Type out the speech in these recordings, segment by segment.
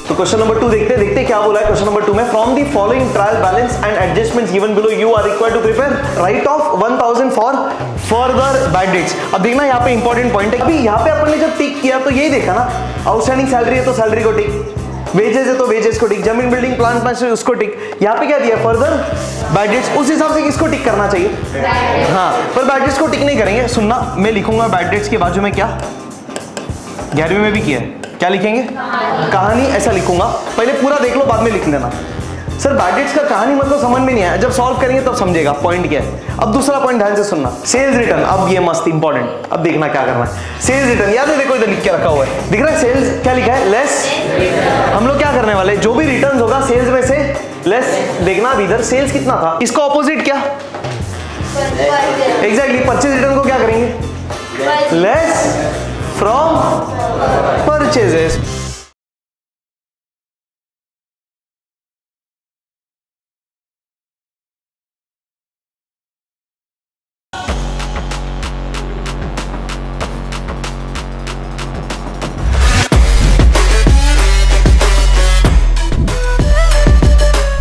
तो question number 2 देखते क्या बोला है क्वेश्चन नंबर 2 में। From the following trial balance and adjustments given below you are required to prepare write off 1000 for further bad debts. अब देखना यहाँ पे इंपॉर्टेंट पॉइंट है, अभी यहाँ पे अपन ने जब टिक किया तो यही देखा ना, आउटस्टैंडिंग सैलरी है तो सैलरी को टिक, वेजेस है तो वेजेस को टिक, जमीन बिल्डिंग प्लांट मशीनरी उसको टिक। यहाँ पे क्या दिया फर्दर बैड डेट्स, उस हिसाब से किसको टिक करना चाहिए? हाँ, पर बैड डेट्स को टिक नहीं करेंगे। सुनना, मैं लिखूंगा बैड डेट्स के बाजू में क्या, 11वीं में भी किया है, क्या लिखेंगे? कहानी, ऐसा लिखूंगा। पहले पूरा देख लो, बाद में लिख लेना। सर बैड डेट्स का कहानी मतलब समझ में नहीं आया, जब सॉल्व करेंगे तब समझेगा पॉइंट क्या है। अब दूसरा पॉइंट ध्यान से सुनना, सेल्स रिटर्न। अब ये मस्त इंपॉर्टेंट, अब देखना क्या करना है। सेल्स रिटर्न याद है, देखो इधर लिख के रखा हुआ है, दिख रहा है सेल्स क्या लिखा है? लेस। हम लोग क्या करने वाले, जो भी रिटर्न होगा सेल्स में से लेस। देखना अब इधर सेल्स कितना था, इसका ऑपोजिट क्या? एग्जैक्टली, परचेज रिटर्न को क्या करेंगे? Less from purchases.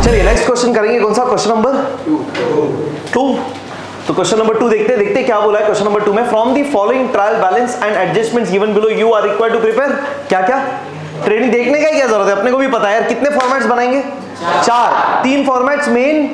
चलिए नेक्स्ट क्वेश्चन करेंगे, कौन सा? Question number 2। तो क्वेश्चन नंबर 2 देखते क्या बोला है क्वेश्चन नंबर 2 में। From the following trial balance and adjustments given below you are required to prepare क्या ट्रेडिंग। देखने का क्या जरूरत है, अपने को भी पता है यार। कितने फॉर्मेट्स बनाएंगे? 4। 3 फॉर्मेट्स मेन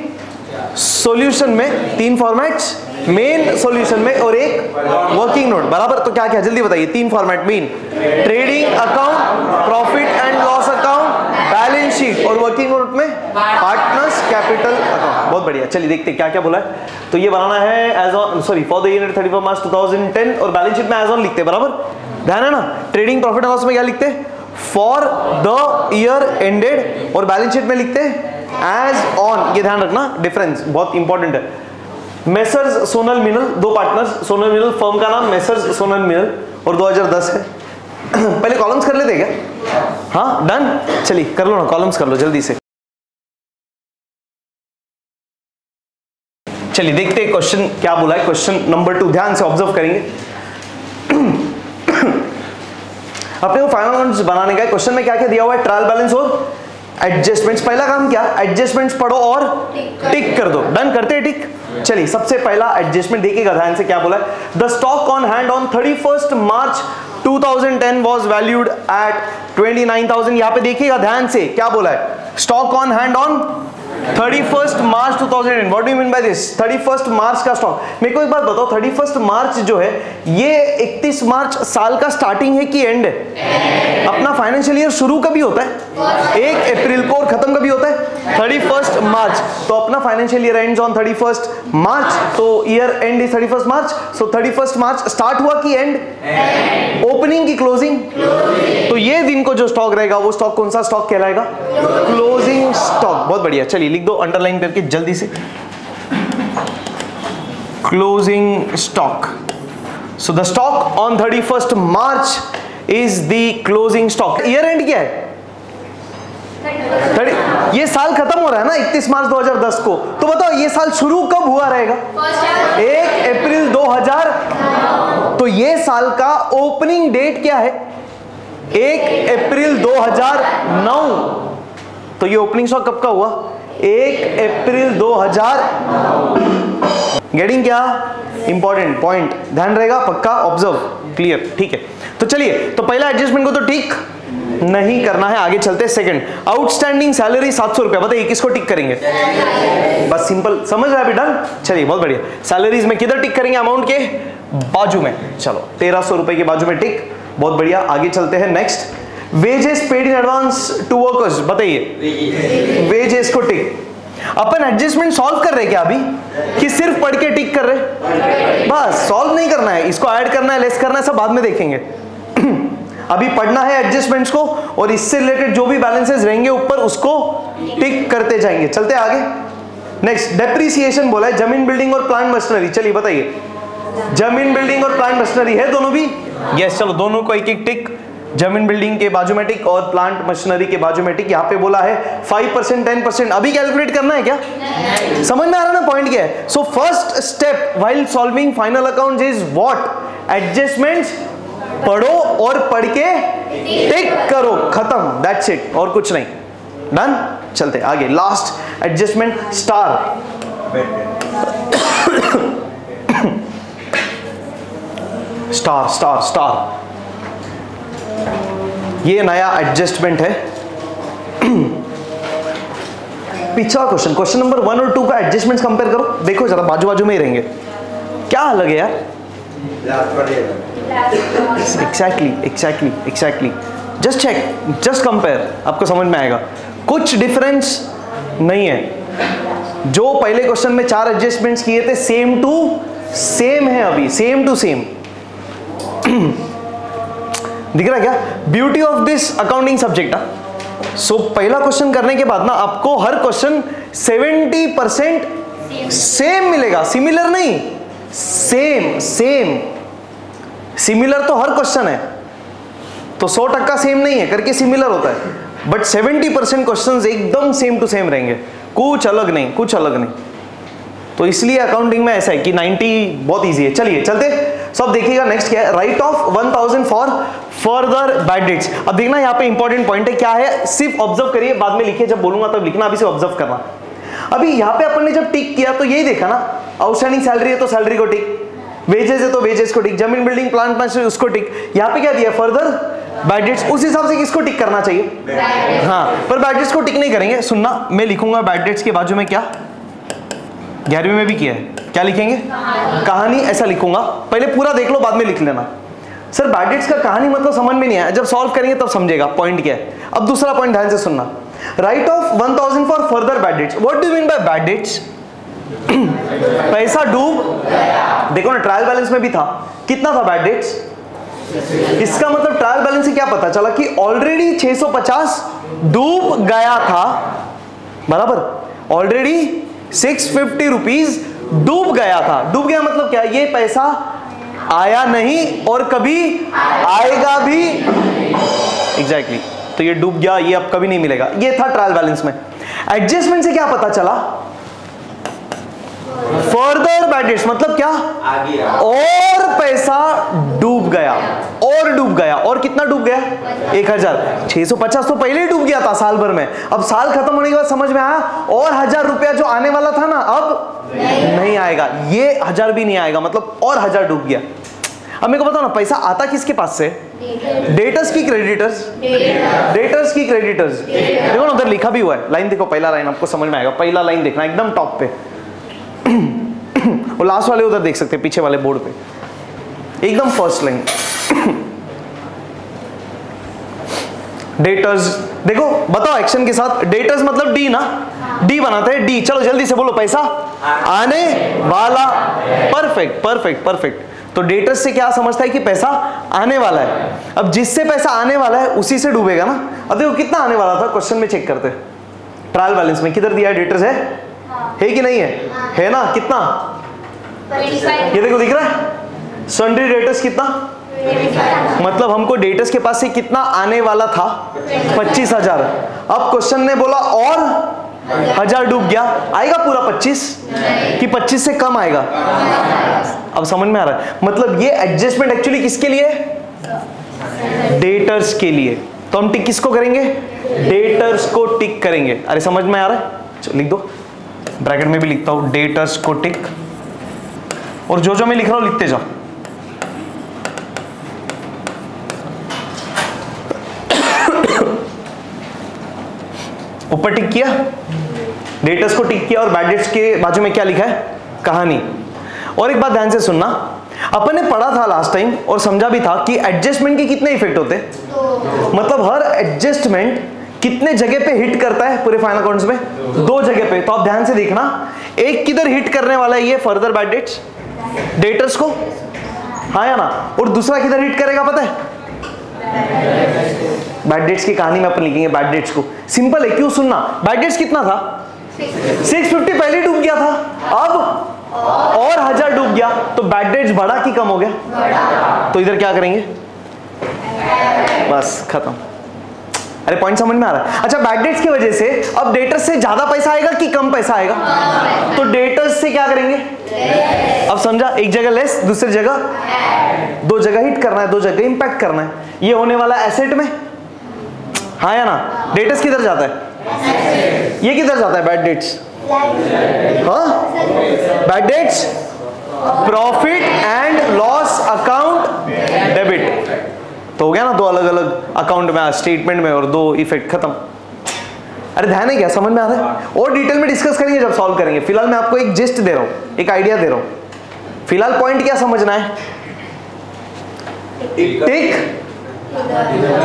सॉल्यूशन में, 3 फॉर्मेट्स मेन सॉल्यूशन में और एक वर्किंग नोट, बराबर। तो क्या जल्दी बताइए, 3 format main, trading account, profit and loss account, balance sheet, और वर्किंग नोट में पार्टनर्स कैपिटल अकाउंट। बहुत बढ़िया, चलिए देखते क्या बोला है। तो ये बनाना है as on, sorry for the year 31 March 2010, और बैलेंस शीट में एज ऑन लिखते हैं, बराबर। ध्यान है ना, ट्रेडिंग प्रॉफिट एंड लॉस में क्या लिखते हैं? फॉर द ईयर एंडेड, और बैलेंस शीट में लिखते हैं एज ऑन। ये ध्यान रखना, डिफरेंस बहुत इंपॉर्टेंट है। मेसर्स सोनल मिनल, 2 पार्टनर्स, सोनल मिनल फर्म का नाम मेसर्स सोनल मिनल, और 2010 है। पहले कॉलम्स कर लेते क्या? हाँ डन, चलिए कर लो ना, कॉलम्स कर लो जल्दी से। चलिए देखते हैं क्वेश्चन क्या बोला है क्वेश्चन नंबर 2, ध्यान से ऑब्जर्व करेंगे। अपने को फाइनल अकाउंट्स बनाने का है। क्वेश्चन में क्या दिया हुआ है? ट्रायल बैलेंस और एडजस्टमेंट्स। पहला काम क्या? एडजस्टमेंट्स पढ़ो और टिक कर दो। डन, करते हैं टिक। चलिए सबसे पहला एडजस्टमेंट देखिएगा ध्यान से, क्या बोला है? The stock on hand on 31 March 2010 was valued at 29,000। यहाँ पे देखिएगा ध्यान से, क्या बोला है? Stock on hand on 31 March 2010। What do you mean by this? 31 मार्च का स्टॉक। मेरे को एक बात बताओ, 31 मार्च जो है ये 31 मार्च साल का स्टार्टिंग है कि एंड है? अपना फाइनेंशियल ईयर शुरू कभी होता है? 1 अप्रैल को, और खत्म कभी होता है? 31 मार्च। तो अपना फाइनेंशियल ईयर एंड्स ऑन 31 मार्च, तो year and is 31 March. So 31 March start हुआ कि एंड? ओपनिंग की क्लोजिंग? तो ये दिन को जो स्टॉक रहेगा वो स्टॉक कौन सा स्टॉक कहलाएगा? Closing stock. बहुत बढ़िया, चलिए लिख दो अंडरलाइन करके जल्दी से, closing stock. So the stock on 31 March is the closing stock. Year and क्या है? ये साल खत्म हो रहा है ना 31 मार्च 2010 को, तो बताओ ये साल शुरू कब हुआ रहेगा? 1 अप्रैल 2000। तो ये साल का ओपनिंग डेट क्या है? 1 अप्रैल 2009। तो ये ओपनिंग स्टॉक कब का हुआ? 1 अप्रैल 2000। गेटिंग क्या? इंपॉर्टेंट पॉइंट, ध्यान रहेगा, पक्का ऑब्जर्व, क्लियर, ठीक है। तो चलिए, तो पहला एडजस्टमेंट को तो ठीक नहीं करना है, आगे चलते हैं। सेकंड, आउटस्टैंडिंग सैलरी 700 रुपया, बताइए किसको टिक करेंगे? बस सिंपल, समझ रहे हैं अभी? डन, चलिए बहुत बढ़िया। सैलरीज में किधर टिक करेंगे? अमाउंट के बाजू में। चलो 1300 रुपए के बाजू में टिक, बहुत बढ़िया। आगे चलते हैं next, wages paid in advance to workers, बताइए वेजेस को टिक। अपन एडजस्टमेंट सॉल्व कर रहे क्या अभी, कि सिर्फ पढ़ के टिक कर रहे? बस सॉल्व नहीं करना है, इसको ऐड करना है, लेस करना है, सब बाद में देखेंगे। अभी पढ़ना है एडजस्टमेंट्स को, और इससे रिलेटेड जो भी बैलेंसेस रहेंगे ऊपर उसको टिक करते जाएंगे। चलते आगे। नेक्स्ट, डेप्रिसिएशन बोला है, जमीन बिल्डिंग और प्लांट मशीनरी। चलिए बताइए, जमीन बिल्डिंग और प्लांट मशीनरी है दोनों भी? यस, चलो दोनों को एक एक टिक। जमीन बिल्डिंग के बाजू में टिक और प्लांट मशीनरी के बाजू में टिक। यहाँ पे बोला है 5%, 10%। अभी कैलकुलेट करना है क्या? समझ में आ रहा ना पॉइंट क्या है? So first step while solving final accounts is what? Adjustments पढ़ो और पढ़ के टिक करो, खत्म, दैट्स इट, और कुछ नहीं। डन, चलते आगे। Last adjustment star. Star star star, ये नया एडजस्टमेंट है। पिछला क्वेश्चन, क्वेश्चन नंबर 1 और 2 का एडजस्टमेंट्स कंपेयर करो, देखो जरा, बाजू बाजू में ही रहेंगे, क्या अलग है यार? Exactly, just check, just compare, आपको समझ में आएगा। कुछ डिफरेंस नहीं है। जो पहले क्वेश्चन में 4 एडजस्टमेंट्स किए थे, सेम टू सेम है अभी, सेम टू सेम। दिख रहा है क्या? Beauty of this accounting subject. So पहला क्वेश्चन करने के बाद ना आपको हर क्वेश्चन 70% सेम मिलेगा, सिमिलर नहीं, सेम। सिमिलर तो हर क्वेश्चन है, तो 100% सेम नहीं है करके सिमिलर होता है, बट 70% क्वेश्चंस एकदम सेम टू सेम रहेंगे, कुछ अलग नहीं। तो इसलिए अकाउंटिंग में ऐसा है कि 90 बहुत इजी है। चलिए चलते, सब देखिएगा। नेक्स्ट क्या है? Right off 1000 for further bad debts. अब देखना यहाँ पे इंपॉर्टेंट पॉइंट है, क्या है सिर्फ ऑब्जर्व करिए, बाद में लिखिए, जब बोलूंगा तब लिखना, अभी से ऑब्जर्व करना। अभी यहाँ पे अपन ने जब टिक किया तो यही देखा ना, आउटस्टैंडिंग सैलरी है तो सैलरी को टिक, वेजेस है तो वेजेस को टिक, जमीन बिल्डिंग प्लांट मशीनरी उसको टिक। यहाँ पे क्या दिया? Further bad dates. उस हिसाब से किसको टिक करना चाहिए? हाँ, पर बैड डेट्स को टिक नहीं करेंगे। सुनना, मैं लिखूंगा बैड डेट्स के बाजू में क्या, 11वीं में भी किया है, क्या लिखेंगे? कहानी, ऐसा लिखूंगा। पहले पूरा देख लो, बाद में लिख लेना। सर बैड डेट्स का कहानी मतलब समझ में नहीं आया, जब सॉल्व करेंगे तब समझेगा पॉइंट क्या है। अब दूसरा पॉइंट ध्यान से सुनना, right off 1000 for further bad dates. What do you mean by bad debts? पैसा डूब, देखो ना ट्रायल बैलेंस में भी था, कितना था बैड डेट्स? इसका मतलब ट्रायल बैलेंस से क्या पता चला कि ऑलरेडी 650 डूब गया था, बराबर। ऑलरेडी 650 रुपीज डूब गया था। डूब गया मतलब क्या? ये पैसा आया नहीं और कभी आएगा भी। एग्जैक्टली, तो ये डूब गया, ये अब कभी नहीं मिलेगा। ये था ट्रायल बैलेंस में। एडजस्टमेंट से क्या पता चला? फर्दर बैड डेट्स मतलब क्या? और पैसा डूब गया, और कितना डूब गया? 1000। 650 तो पहले ही डूब गया था साल भर में, अब साल खत्म होने के बाद समझ में आया और 1000 रुपया जो आने वाला था ना, अब नहीं आएगा, ये 1000 भी नहीं आएगा, मतलब और 1000 डूब गया। अब मेरे को बताओ ना, पैसा आता किसके पास से? डेटर्स की क्रेडिटर्स? डेटर्स की क्रेडिटर्स। देखो ना उधर लिखा भी हुआ है, लाइन देखो, पहला लाइन आपको समझ में आएगा, पहला लाइन देखना एकदम टॉप पे, और लास्ट वाले उधर देख सकते हैं पीछे वाले बोर्ड पे, एकदम फर्स्ट लाइन। डेटर्स, देखो बताओ एक्शन के साथ, डेटर्स मतलब डी ना, डी बनाते हैं, डी। चलो जल्दी से बोलो, पैसा आने वाला। Perfect perfect perfect. तो डेटर्स से क्या समझता है कि पैसा आने वाला है। अब जिससे पैसा आने वाला है उसी से डूबेगा ना। अब देखो कितना आने वाला था, क्वेश्चन में चेक करते, ट्रायल बैलेंस में किधर दिया है? डेटर्स है कि नहीं है? है ना, कितना? ये देखो दिख रहा है, सन्ड्री डेटर्स कितना, मतलब हमको डेटर्स के पास से कितना आने वाला था? 25,000। अब क्वेश्चन ने बोला और 1000 डूब गया, आएगा पूरा 25 कि 25 से कम आएगा? अब समझ में आ रहा है, मतलब ये एडजस्टमेंट एक्चुअली किसके लिए? डेटर्स के लिए। तो हम टिक किसको करेंगे? डेटर्स को टिक करेंगे। अरे समझ में आ रहा है, लिख दो, ब्रैकेट में भी लिखता हूं, डेटर्स को टिक, और जो जो मैं लिख रहा हूं लिखते जाओ। ऊपर टिक किया, डेटर्स को टिक किया, और बैड डेट्स के बाजू में क्या लिखा है? कहानी। और एक बात ध्यान से सुनना, अपन ने पढ़ा था लास्ट टाइम और समझा भी था कि एडजस्टमेंट के कितने इफेक्ट होते हैं, मतलब हर एडजस्टमेंट कितने जगह पे हिट करता है पूरे फाइनल अकाउंट्स में? 2 जगह पे। तो आप ध्यान से देखना, एक किधर हिट करने वाला है ये फर्दर बैड डेट्स, डेटर्स को, हाँ या ना, और दूसरा किधर हिट करेगा पता है? बैड डेट्स की कहानी में अपन लिखेंगे बैड डेट्स को। सिंपल है, क्यों? सुनना, बैड डेट्स कितना था? 650 पहले डूब गया था, अब और 1000 डूब गया, तो बैड डेट्स बढ़ा कि कम हो गया? तो इधर क्या करेंगे? बस खत्म। अरे पॉइंट समझ में आ रहा है? अच्छा, बैड डेट्स की वजह से अब डेटर्स से ज्यादा पैसा आएगा कि कम पैसा आएगा? तो डेटर्स से क्या करेंगे? अब समझा, एक जगह लेस, दूसरी जगह, दो जगह हिट करना है, दो जगह इंपैक्ट करना है। ये होने वाला एसेट में, हाँ या ना? डेटर्स किधर जाता है? ये किधर जाता है? बैड डेट्स, हाँ, bad debts profit and loss account debit. तो हो गया ना, दो अलग अलग अकाउंट में, स्टेटमेंट में, और दो इफेक्ट खत्म। अरे ध्यान है क्या? समझ में आ रहा है? और डिटेल में डिस्कस करेंगे जब सॉल्व करेंगे। फिलहाल मैं आपको एक जिस्ट दे रहा हूं, एक आइडिया दे रहा हूं। फिलहाल पॉइंट क्या समझना है? टिक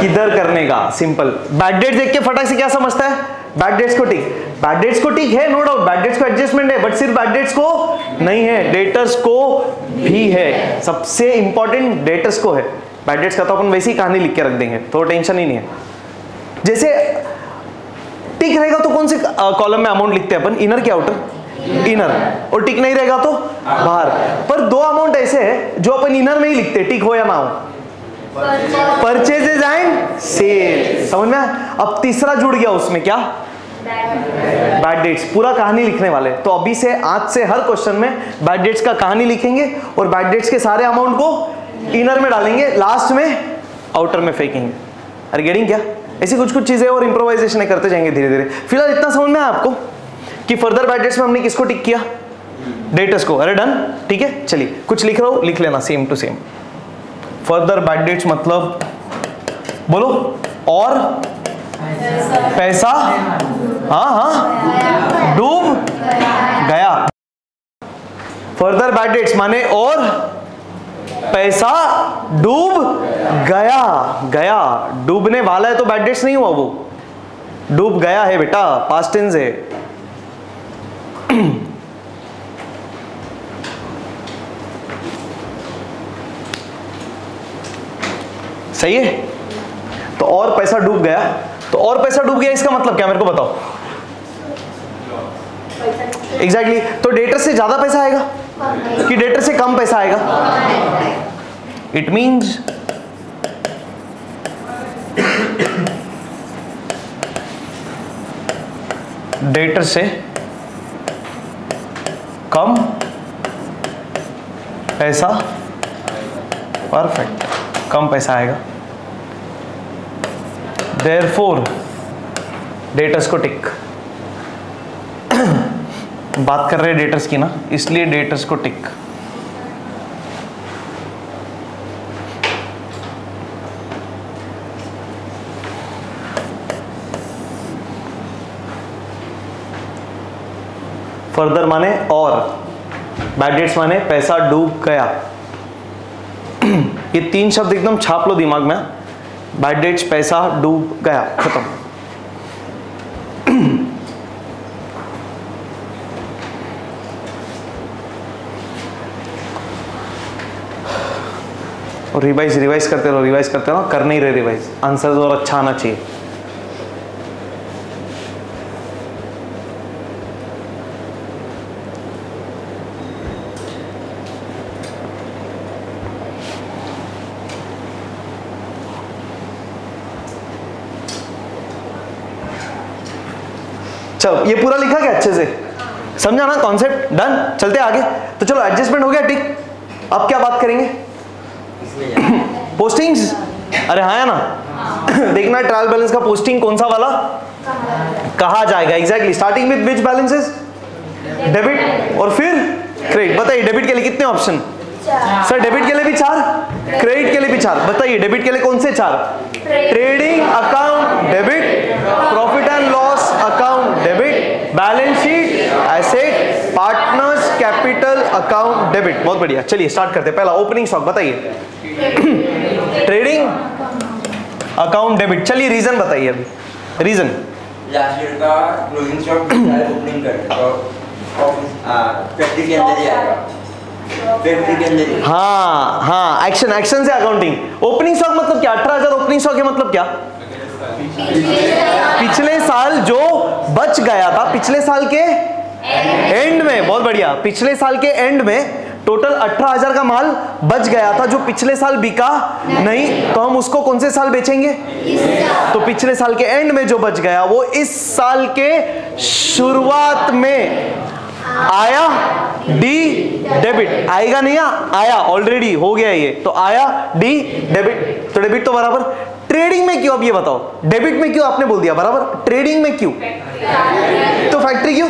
किधर करने का, सिंपल। बैड डेट देख के फटाक से क्या समझता है? बैड डेट्स को टिक, बैड डेट्स को टिक है, नो डाउट, बैड डेट्स को एडजस्टमेंट है, बट सिर्फ बैड डेट्स को नहीं है, डेटर्स को भी है। सबसे इंपॉर्टेंट डेटर्स को है। बैड डेट्स का तो अपन वैसी कहानी लिख के रख देंगे, तो टेंशन ही नहीं है। जैसे टिक रहेगा तो कौन से कॉलम में अमाउंट लिखते हैं अपन? इनर के आउटर? इनर। और टिक नहीं रहेगा तो बाहर। पर दो अमाउंट ऐसे है जो अपन इनर में ही लिखते हैं, टिक हो या ना हो, परचेजेज एंड सेल। समझ में? अब तीसरा जुड़ गया उसमें, क्या? Bad debts. पूरा कहानी लिखने वाले। तो अभी से, आज से हर क्वेश्चन में बैड डेट्स का कहानी लिखेंगे और बैड डेट्स के सारे अमाउंट को इनर में डालेंगे, लास्ट में आउटर में फेंकेंगे। अरे गेटिंग क्या? ऐसी कुछ कुछ चीजें और इंप्रोवाइजेशन करते जाएंगे धीरे धीरे। फिलहाल इतना समझ में है आपको कि फर्दर बैड डेट्स में हमने किसको टिक किया? डेटर्स को। अरे डन, ठीक है। चलिए कुछ लिख रहा हूं, लिख लेना same to same. Further bad debts मतलब, बोलो, और पैसा, हाँ हाँ, डूब गया। फर्दर बैड डेट्स माने और पैसा डूब गया। गया, डूबने वाला है तो बैड डेट्स नहीं हुआ, वो डूब गया है बेटा, पास्ट टेंस है। सही है? तो और पैसा डूब गया, तो और पैसा डूब गया इसका मतलब क्या, मेरे को बताओ। एग्जैक्टली। तो डेटर से ज्यादा पैसा आएगा कि डेटर से कम पैसा आएगा? इट मीन्स डेटर से कम पैसा, परफेक्ट, कम पैसा आएगा। देयरफॉर डेटर्स को टिक। बात कर रहे हैं डेटर्स की ना, इसलिए डेटर्स को टिक। फर्दर माने और, बैड डेट्स माने पैसा डूब गया। ये तीन शब्द एकदम छाप लो दिमाग में। बैड डेट्स, पैसा डूब गया, खत्म। और रिवाइज करते रहो, कर नहीं रहे रिवाइज, आंसर और अच्छा आना चाहिए। चलो ये पूरा लिखा क्या अच्छे से? समझा ना कॉन्सेप्ट? डन। चलते आगे। तो चलो एडजस्टमेंट हो गया, ठीक। अब क्या बात करेंगे? पोस्टिंग्स। अरे हाँ या ना? देखना ट्रायल बैलेंस का पोस्टिंग कौन सा वाला कहा जाएगा। Exactly. Starting with which balances? Debit और फिर क्रेडिट। बताइए डेबिट के लिए कितने ऑप्शन? सर डेबिट के लिए भी 4, क्रेडिट के लिए भी 4। बताइए डेबिट के लिए कौन से 4? Trading account debit, profit and loss account debit, balance sheet asset, partners capital account debit. बहुत बढ़िया। चलिए स्टार्ट करते हैं। पहला ओपनिंग स्टॉक बताइए। Trading account debit. चलिए रीजन बताइए अभी। रीजन लास्ट ईयर का क्लोजिंग स्टॉक ओपनिंग करते तो फैक्ट्री के अंदर ही आएगा। हाँ हाँ, एक्शन से अकाउंटिंग। ओपनिंग स्टॉक मतलब क्या? 18,000 ओपनिंग स्टॉक है मतलब क्या? पिछले साल जो बच गया था, पिछले साल के एंड में। बहुत बढ़िया। पिछले साल के एंड में टोटल 18,000 का माल बच गया था जो पिछले साल बिका नहीं, तो हम उसको कौन से साल बेचेंगे? तो पिछले साल के एंड में जो बच गया वो इस साल के शुरुआत में आया डी डेबिट, आएगा नहीं आया, ऑलरेडी हो गया ये, तो आया डी डेबिट। तो डेबिट तो बराबर ट्रेडिंग में क्यों, अब ये बताओ डेबिट में क्यों आपने बोल दिया बराबर, ट्रेडिंग में क्यों? तो फैक्ट्री क्यों?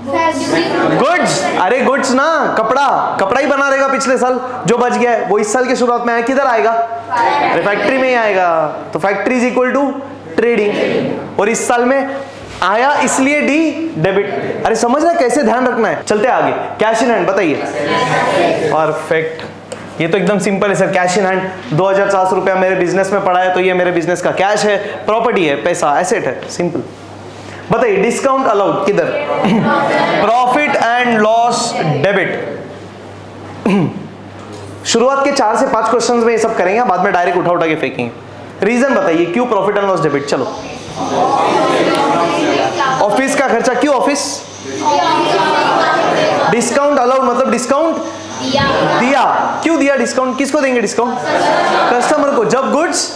गुड्स, अरे गुड्स ना, कपड़ा ही बना रहेगा पिछले साल जो बच गया है वो इस साल के शुरुआत में आया, किधर आएगा? अरे फैक्ट्री में ही आएगा। तो factory is equal to trading, और इस साल में आया इसलिए डी डेबिट। अरे समझ रहे कैसे ध्यान रखना है। चलते आगे, कैश इन हैंड बताइए। परफेक्ट, ये तो एकदम सिंपल है सर। कैश इन हैंड 2,400 रुपया मेरे बिजनेस में पड़ा है, तो ये मेरे बिजनेस का कैश है, प्रॉपर्टी है, पैसा, एसेट है, सिंपल। बताइए डिस्काउंट अलाउड किधर? Profit and loss debit. शुरुआत के 4 से 5 क्वेश्चंस में ये सब करेंगे, बाद में डायरेक्ट उठा के फेंकेंगे। रीजन बताइए क्यों प्रॉफिट एंड लॉस डेबिट? चलो, ऑफिस का खर्चा क्यों ऑफिस? डिस्काउंट अलाउड मतलब डिस्काउंट दिया, क्यों दिया डिस्काउंट? किसको देंगे डिस्काउंट? कस्टमर को। जब गुड्स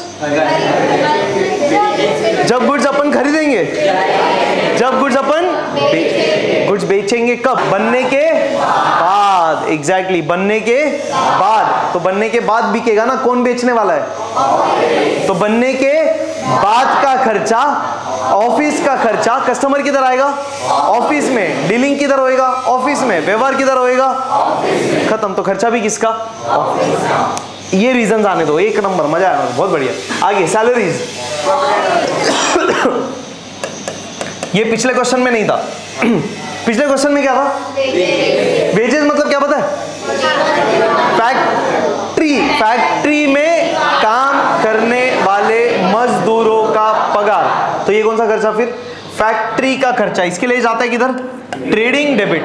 अपन खरीदेंगे, जब गुड्स अपन गुड्स बेचेंगे कब? बनने के बाद। एग्जैक्टली, बनने के बाद। तो बनने के बाद बिकेगा ना, कौन बेचने वाला है? तो बनने के बाद का खर्चा, ऑफिस का खर्चा कस्टमर किधर आएगा? ऑफिस में। डीलिंग किधर होएगा? ऑफिस में। व्यवहार किधर होएगा? खत्म। तो खर्चा भी किसका? ऑफिस। ये रीजंस आने दो, एक नंबर, मजा आया, बहुत बढ़िया। आगे सैलरीज। ये पिछले क्वेश्चन में नहीं था। पिछले क्वेश्चन में क्या था? वेजेस मतलब क्या पता है? फैक्ट्री में काम करने वाले मजदूरों का पगार। तो ये कौन सा खर्चा फिर? फैक्ट्री का खर्चा। इसके लिए जाता है किधर? Trading debit.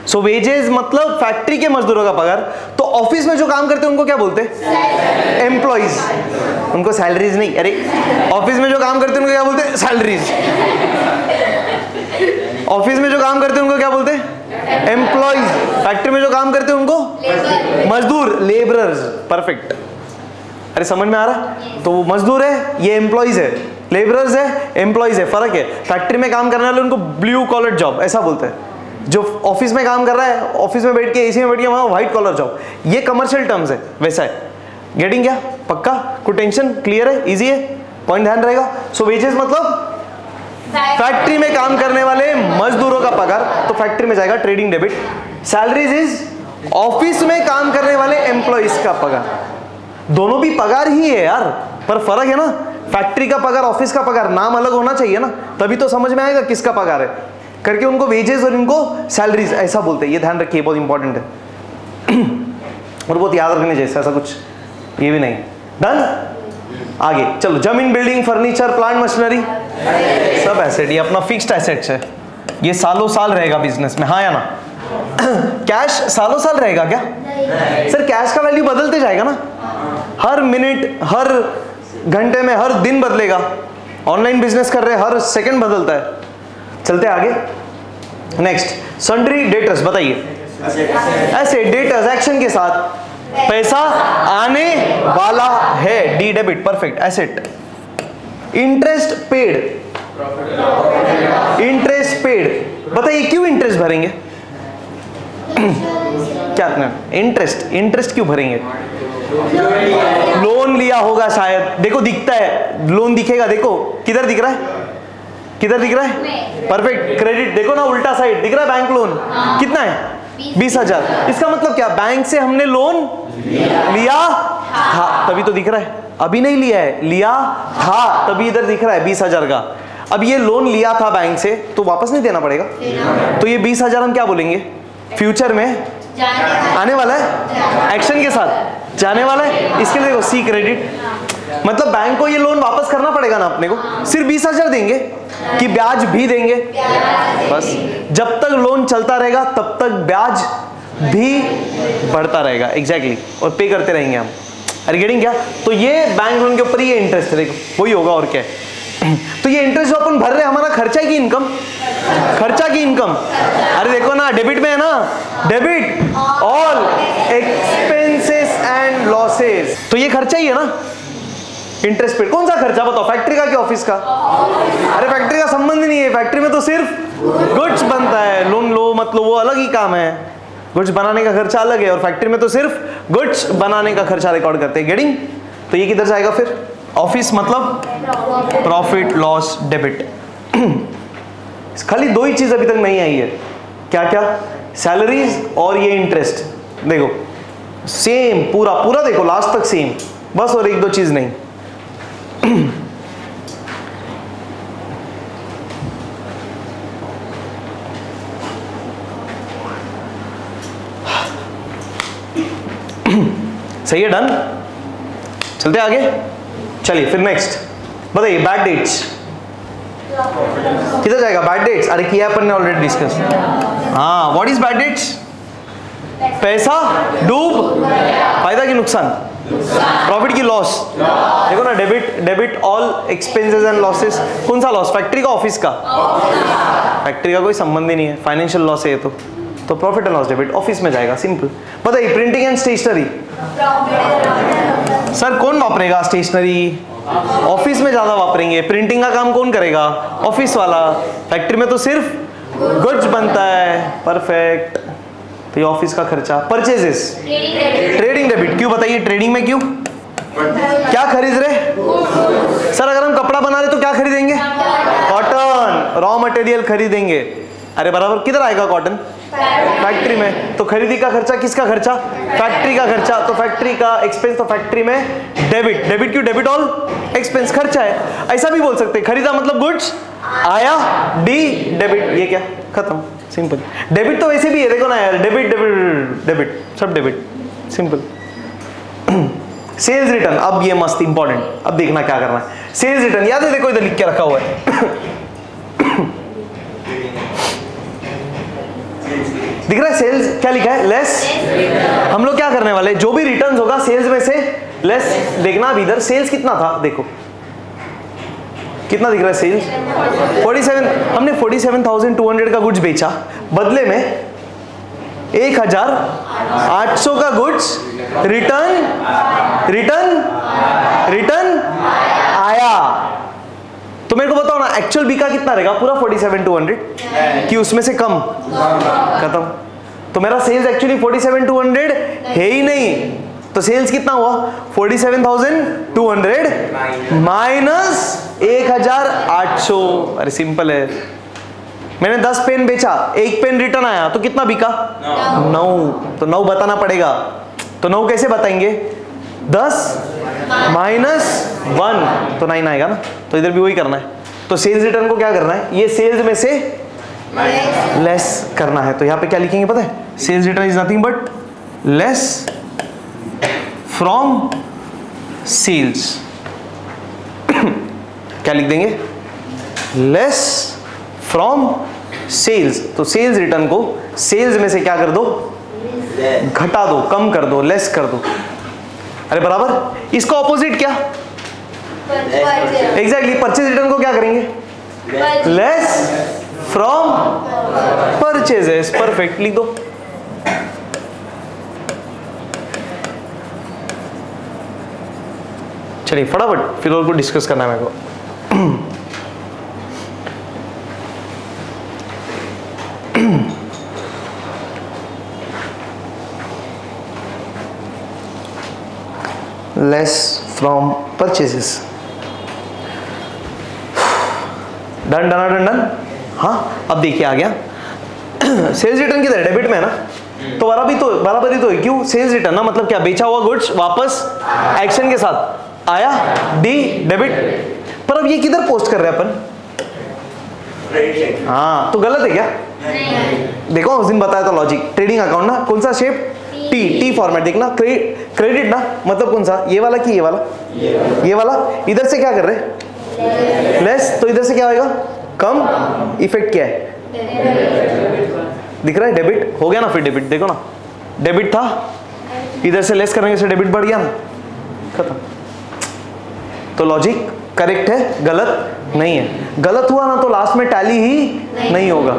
सो वेजेस मतलब फैक्ट्री के मजदूरों का पगार। तो ऑफिस में जो काम करते हैं उनको क्या बोलते हैं? एम्प्लॉइज। उनको सैलरीज नहीं, अरे ऑफिस में जो काम करते हैं उनको क्या बोलते हैं? सैलरीज। ऑफिस में जो काम करते हैं उनको क्या बोलते हैं? एम्प्लॉइज। फैक्ट्री में जो काम करते हैं उनको मजदूर, लेबरर्स। परफेक्ट। अरे समझ में आ रहा है? तो वो मजदूर है, ये एम्प्लॉइज है, लेबरर्स है, एम्प्लॉइज है, फर्क है। फैक्ट्री में काम करने वाले उनको ब्लू कॉलर जॉब ऐसा बोलते हैं। जो ऑफिस में काम कर रहा है, ऑफिस में बैठ के एसी में बैठ के, वहां व्हाइट कॉलर जॉब। ये कमर्शियल टर्म्स है, वैसा है। गेटिंग क्या? पक्का? कोई टेंशन? क्लियर है? इजी है? पॉइंट ध्यान रहेगा। सो वेजेस मतलब फैक्ट्री में काम करने वाले मजदूरों का पगार, तो फैक्ट्री में जाएगा trading debit. Salaries is office में काम करने वाले एम्प्लॉइज का पगार। दोनों भी पगार ही है यार, पर फर्क है ना। फैक्ट्री का पगार, ऑफिस का पगार, नाम अलग होना चाहिए ना, तभी तो समझ में आएगा किसका पगार है करके। उनको वेजेस और इनको सैलरीज ऐसा बोलते हैं। ये ध्यान रखिए, बहुत इंपॉर्टेंट है और बहुत याद रखने जैसे, ऐसा कुछ ये भी नहीं। डन? आगे चलो, जमीन, बिल्डिंग, फर्नीचर, प्लांट, मशीनरी, सब एसेट। ये अपना फिक्स्ड एसेट्स है, ये सालों साल रहेगा बिजनेस में, हाँ या ना? कैश सालों साल रहेगा क्या? सर कैश का वैल्यू बदलते जाएगा ना, हर मिनट, हर घंटे में, हर दिन बदलेगा। ऑनलाइन बिजनेस कर रहे हैं, हर सेकंड बदलता है। चलते आगे, नेक्स्ट सन्ड्री डेटर्स। बताइए ऐसे डेटर्स एक्शन के साथ पैसा आने वाला है, D debit. Perfect. Asset. Interest paid, interest paid. बताइए क्यों इंटरेस्ट भरेंगे? क्या इंटरेस्ट क्यों भरेंगे? लोन लिया होगा शायद, देखो दिखता है, लोन दिखेगा, देखो किधर दिख रहा है? किधर दिख रहा है? परफेक्ट। क्रेडिट देखो ना, उल्टा साइड दिख रहा है, बैंक लोन। कितना है? 20,000। इसका मतलब क्या? बैंक से हमने लोन लिया था, तभी तो दिख रहा है। अभी नहीं लिया है, लिया था, तभी इधर दिख रहा है 20,000 का। अब ये लोन लिया था बैंक से, तो वापस नहीं देना पड़ेगा, तो ये 20,000 हम क्या बोलेंगे? फ्यूचर में आने वाला है, एक्शन के साथ जाने वाला है। इसके लिए देखो सी क्रेडिट, मतलब बैंक को ये लोन वापस करना पड़ेगा ना अपने को। सिर्फ 20,000 देंगे कि ब्याज भी देंगे? बस जब तक लोन चलता रहेगा तब तक ब्याज भी बढ़ता रहेगा। एग्जैक्टली, और पे करते रहेंगे हम। अरे गेटिंग क्या? तो ये बैंक लोन के ऊपर ये इंटरेस्ट है, देखो वही होगा और क्या है। तो ये इंटरेस्ट जो अपन भर रहे हैं, हमारा खर्चा है कि इनकम? खर्चा की इनकम। अरे देखो ना, डेबिट में है ना, debit all expenses and losses, तो ये खर्चा ही है ना। इंटरेस्ट पेड कौन सा खर्चा बताओ, फैक्ट्री का कि ऑफिस का? अरे फैक्ट्री का संबंध नहीं है, फैक्ट्री में तो सिर्फ गुड्स बनता है, लोन लो मत लो वो अलग ही काम है, गुड्स बनाने का खर्चा अलग है, और फैक्ट्री में तो सिर्फ गुड्स बनाने का खर्चा रिकॉर्ड करते हैं। गेटिंग? तो ये किधर जाएगा फिर? ऑफिस मतलब प्रॉफिट लॉस डेबिट। खाली दो ही चीज अभी तक नहीं आई है, क्या क्या? सैलरीज और ये इंटरेस्ट। देखो सेम पूरा पूरा देखो लास्ट तक सेम, बस और एक दो चीज नहीं। सही है, डन। चलते आगे, चलिए फिर नेक्स्ट बताइए, बैड डेट्स किधर जाएगा? बैड डेट्स, अरे किया अपन ने ऑलरेडी डिस्कस। हाँ, व्हाट इज बैड डेट्स? पैसा डूब, फायदा की नुकसान, प्रॉफिट की लॉस। देखो ना, debit all expenses and losses. कौन सा लॉस? फैक्ट्री का ऑफिस का? फैक्ट्री का कोई संबंध ही नहीं है, फाइनेंशियल लॉस है ये तो profit and loss debit office में जाएगा, सिंपल। बताइए प्रिंटिंग एंड स्टेशनरी, सर कौन वापरेगा स्टेशनरी? ऑफिस में ज्यादा वापरेंगे। प्रिंटिंग का काम कौन करेगा? ऑफिस वाला। फैक्ट्री में तो सिर्फ गुड्स बनता है, परफेक्ट। तो ये ऑफिस का खर्चा। Purchases, trading debit. क्यों बताइए, ट्रेडिंग में क्यों? क्या खरीद रहे? सर अगर हम कपड़ा बना रहे तो क्या खरीदेंगे? कॉटन, रॉ मटेरियल खरीदेंगे। अरे बराबर, किधर आएगा कॉटन? फैक्ट्री में। तो खरीदी का खर्चा किसका खर्चा? फैक्ट्री का खर्चा। तो फैक्ट्री का एक्सपेंस तो फैक्ट्री में डेबिट। डेबिट क्यों? डेबिट ऑल एक्सपेंस, खर्चा है। ऐसा भी बोल सकते हैं, खरीदा मतलब गुड्स आया, डी डेबिट, ये क्या? खत्म, सिंपल। डेबिट तो वैसे भी है, देखो ना यार, डेबिट डेबिट डेबिट सब डेबिट, सिंपल। सेल्स रिटर्न, अब ये मस्त इंपॉर्टेंट, अब देखना क्या करना है। सेल्स रिटर्न याद है, देखो इधर लिख के रखा हुआ है, दिख रहा है? सेल्स क्या लिखा है? लेस। हम लोग क्या करने वाले, जो भी रिटर्न्स होगा सेल्स में से लेस। देखना अब इधर सेल्स कितना था, देखो कितना दिख रहा है सेल्स? 47। हमने 47,200 का गुड्स बेचा, बदले में 1,800 का गुड्स रिटर्न आया। तो मेरे को बताओ ना, एक्चुअल बिका कितना रहेगा? पूरा 47,200 कि उसमें से कम? खत्म। तो मेरा सेल्स एक्चुअली 47,200 है ही नहीं, तो सेल्स कितना हुआ? 47,200 माइनस 1,800। अरे सिंपल है, मैंने 10 पेन बेचा, एक पेन रिटर्न आया, तो कितना बिका? 9। तो 9 बताना पड़ेगा। तो 9 कैसे बताएंगे? 10 माइनस 1 तो 9 आएगा ना। तो इधर भी वही करना है। तो सेल्स रिटर्न को क्या करना है? ये सेल्स में से लेस करना है। तो यहां पे क्या लिखेंगे पता है? Sales return is nothing but less from sales. क्या लिख देंगे? Less from sales. तो सेल्स रिटर्न को सेल्स में से क्या कर दो? घटा दो, कम कर दो, लेस कर दो। अरे बराबर। इसका ऑपोजिट क्या? एग्जैक्टली। परचेज रिटर्न को क्या करेंगे? Less from purchases. परफेक्ट, लिख दो। चलिए फटाफट फिर और को डिस्कस करना है मेरे को। Less from purchases. Done done done done. हाँ अब देखिए आ गया। सेल्स रिटर्न किधर है? डेबिट में है ना। तो बराबरी तो है। क्यों? सेल्स रिटर्न ना, मतलब क्या? बेचा हुआ गुड्स वापस एक्शन के साथ आया, डी डेबिट। पर अब ये किधर पोस्ट कर रहे हैं अपन? हाँ, तो गलत है क्या? देखो उस दिन बताया था लॉजिक। ट्रेडिंग अकाउंट ना, कौन सा शेप? T format. देखना क्रेडिट ना, मतलब कौन सा? ये वाला कि ये वाला? ये वाला। इधर से क्या कर रहे हैं? लेस। तो इधर से क्या होगा? कम। इफेक्ट क्या है? दिख रहा है? डेबिट हो गया ना। फिर डेबिट देखो ना, डेबिट था, इधर से लेस करने से डेबिट बढ़ गया ना, खत्म। तो लॉजिक करेक्ट है, गलत नहीं है। गलत हुआ ना तो लास्ट में टैली ही नहीं होगा।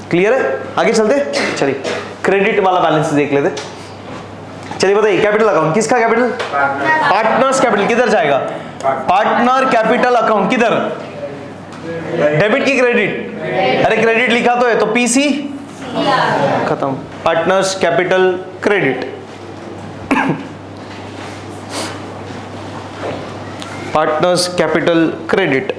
क्लियर है? आगे चलते, चलिए क्रेडिट वाला बैलेंस देख लेते। चलिए बताइए, कैपिटल अकाउंट किसका कैपिटल? पार्टनर्स कैपिटल किधर जाएगा? पार्टनर कैपिटल अकाउंट किधर? डेबिट की क्रेडिट? अरे क्रेडिट लिखा तो है, तो पीसी खत्म। Partners capital credit, partners capital credit.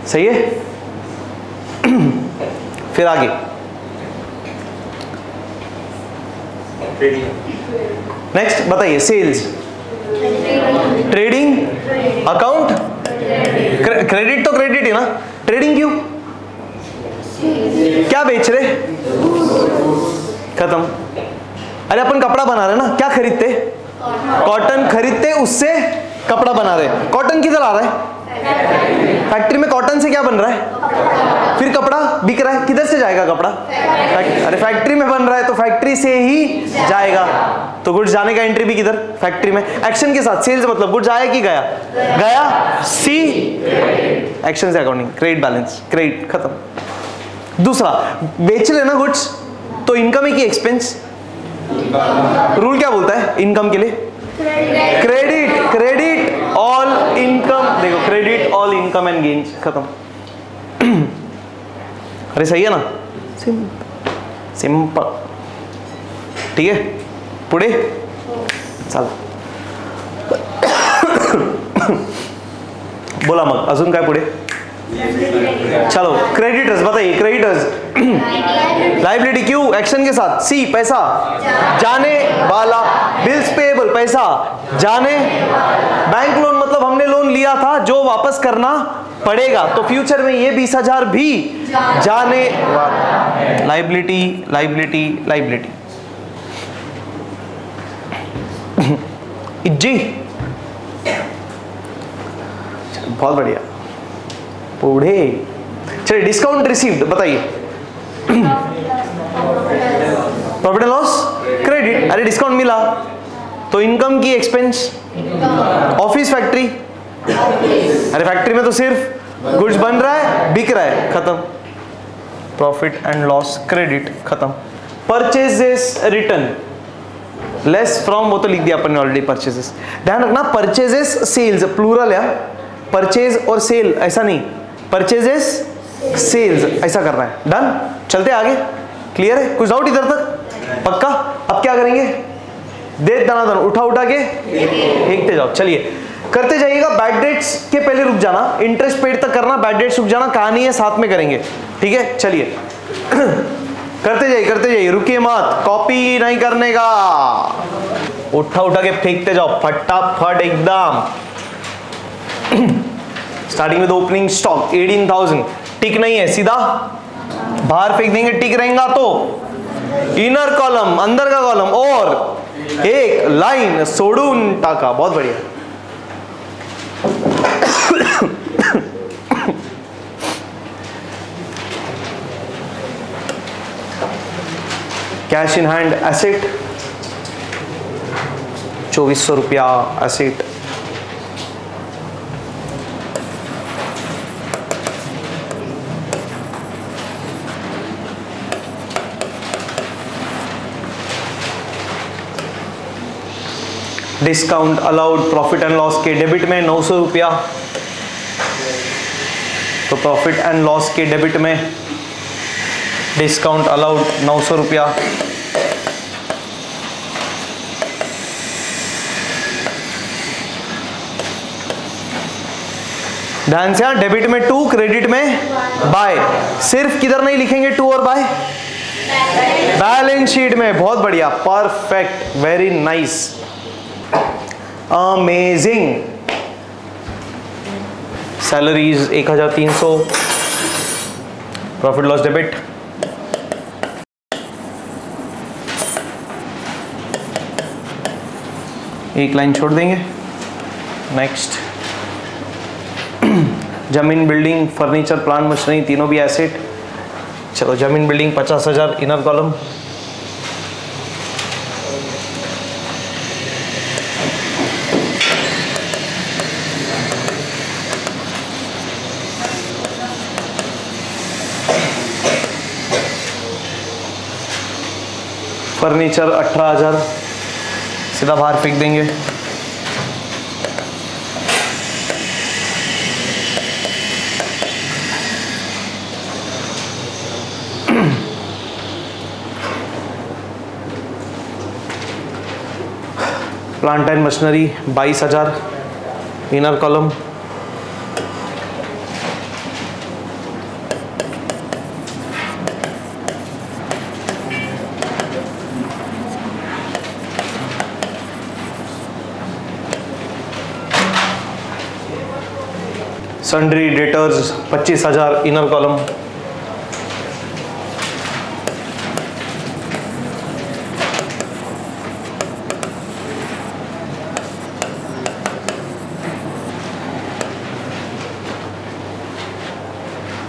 सही है? फिर आगे नेक्स्ट बताइए, सेल्स, ट्रेडिंग अकाउंट, क्रेडिट तो क्रेडिट है ना, ट्रेडिंग क्यों? क्या बेच रहे? खत्म। अरे अपन कपड़ा बना रहे ना, क्या खरीदते? कॉटन खरीदते, उससे कपड़ा बना रहे। कॉटन किधर आ रहा है? फैक्ट्री में कॉटन से क्या बन रहा है? फिर कपड़ा बिक रहा है, किधर से जाएगा कपड़ा? अरे फैक्ट्री में बन रहा है तो फैक्ट्री से ही जाएगा। तो गुड्स जाने का एंट्री भी किधर? फैक्ट्री में। एक्शन के साथ सेल्स मतलब गुड्स आया कि गया? गया। सी एक्शन से अकाउंटिंग, क्रेडिट बैलेंस, क्रेडिट खत्म। दूसरा, बेच लेना गुड्स तो इनकम है कि एक्सपेंस? रूल क्या बोलता है इनकम के लिए? Credit, credit all income. देखो credit all income and gains, खत्म। अरे सही है ना? सिंपल। ठीक है, पुढे चल। बोला मग अजून काय पुढे? चलो क्रेडिटर्स बताइए, क्रेडिटर्स लाइबिलिटी क्यू एक्शन के साथ। सी पैसा जाने वाला, बिल्स पेएबल पैसा जाने, बैंक लोन मतलब हमने लोन लिया था जो वापस करना पड़ेगा, तो फ्यूचर में ये 20,000 भी जाने वाला। Liability liability liability. जी बहुत बढ़िया। पुढे चलिए, डिस्काउंट रिसीव्ड बताइए। Profit and loss credit. अरे डिस्काउंट मिला तो इनकम की एक्सपेंस। ऑफिस फैक्ट्री, अरे फैक्ट्री में तो सिर्फ गुड्स बन रहा है, बिक रहा है, खत्म। प्रॉफिट एंड लॉस क्रेडिट, खत्म। परचेजेस रिटर्न लेस फ्रॉम, वो तो लिख दिया अपन ने ऑलरेडी। परचेजेस ध्यान रखना, परचेजेस सेल्स प्लूरल है, परचेज और सेल ऐसा नहीं, परचेजेस सेल्स ऐसा करना है। डन, चलते आगे। क्लियर है? कुछ डाउट इधर तक? पक्का? अब क्या करेंगे? दे दनादन उठा उठा के देखते जाओ। चलिए करते जाइएगा। बैड डेट्स के पहले रुक जाना, इंटरेस्ट पेड तक करना, बैड डेट्स रुक जाना, कहानी है साथ में करेंगे। ठीक है, चलिए करते जाइए, रुकिए मत, कॉपी नहीं करने का, उठा उठा के फेंकते जाओ फटाफट एकदम। स्टार्टिंग विद ओपनिंग स्टॉक 18,000, टिक नहीं है, सीधा बाहर फेंक देंगे। टिक रहेगा तो इनर कॉलम, अंदर का कॉलम, और एक लाइन सोडून टाका। बहुत बढ़िया। कैश इन हैंड एसेट 2400 रुपया asset. Discount allowed profit and loss के डेबिट में 900 रुपया, तो प्रॉफिट एंड लॉस के डेबिट में डिस्काउंट अलाउड 900 रुपया। ध्यान से, डेबिट में 2, क्रेडिट में बाय। सिर्फ किधर नहीं लिखेंगे 2 और बाय? बैलेंस शीट में। बहुत बढ़िया, perfect, very nice, amazing. Salaries 1300, profit loss debit, एक लाइन छोड़ देंगे। नेक्स्ट, जमीन, बिल्डिंग, फर्नीचर, प्लांट, मशीनरी, तीनों भी एसेट। चलो जमीन बिल्डिंग 50,000 इनर कॉलम। फर्नीचर 18,000 सीधा बाहर फेंक देंगे। Plant and machinery 22,000 inner column. Sundry debtors 25,000 inner column.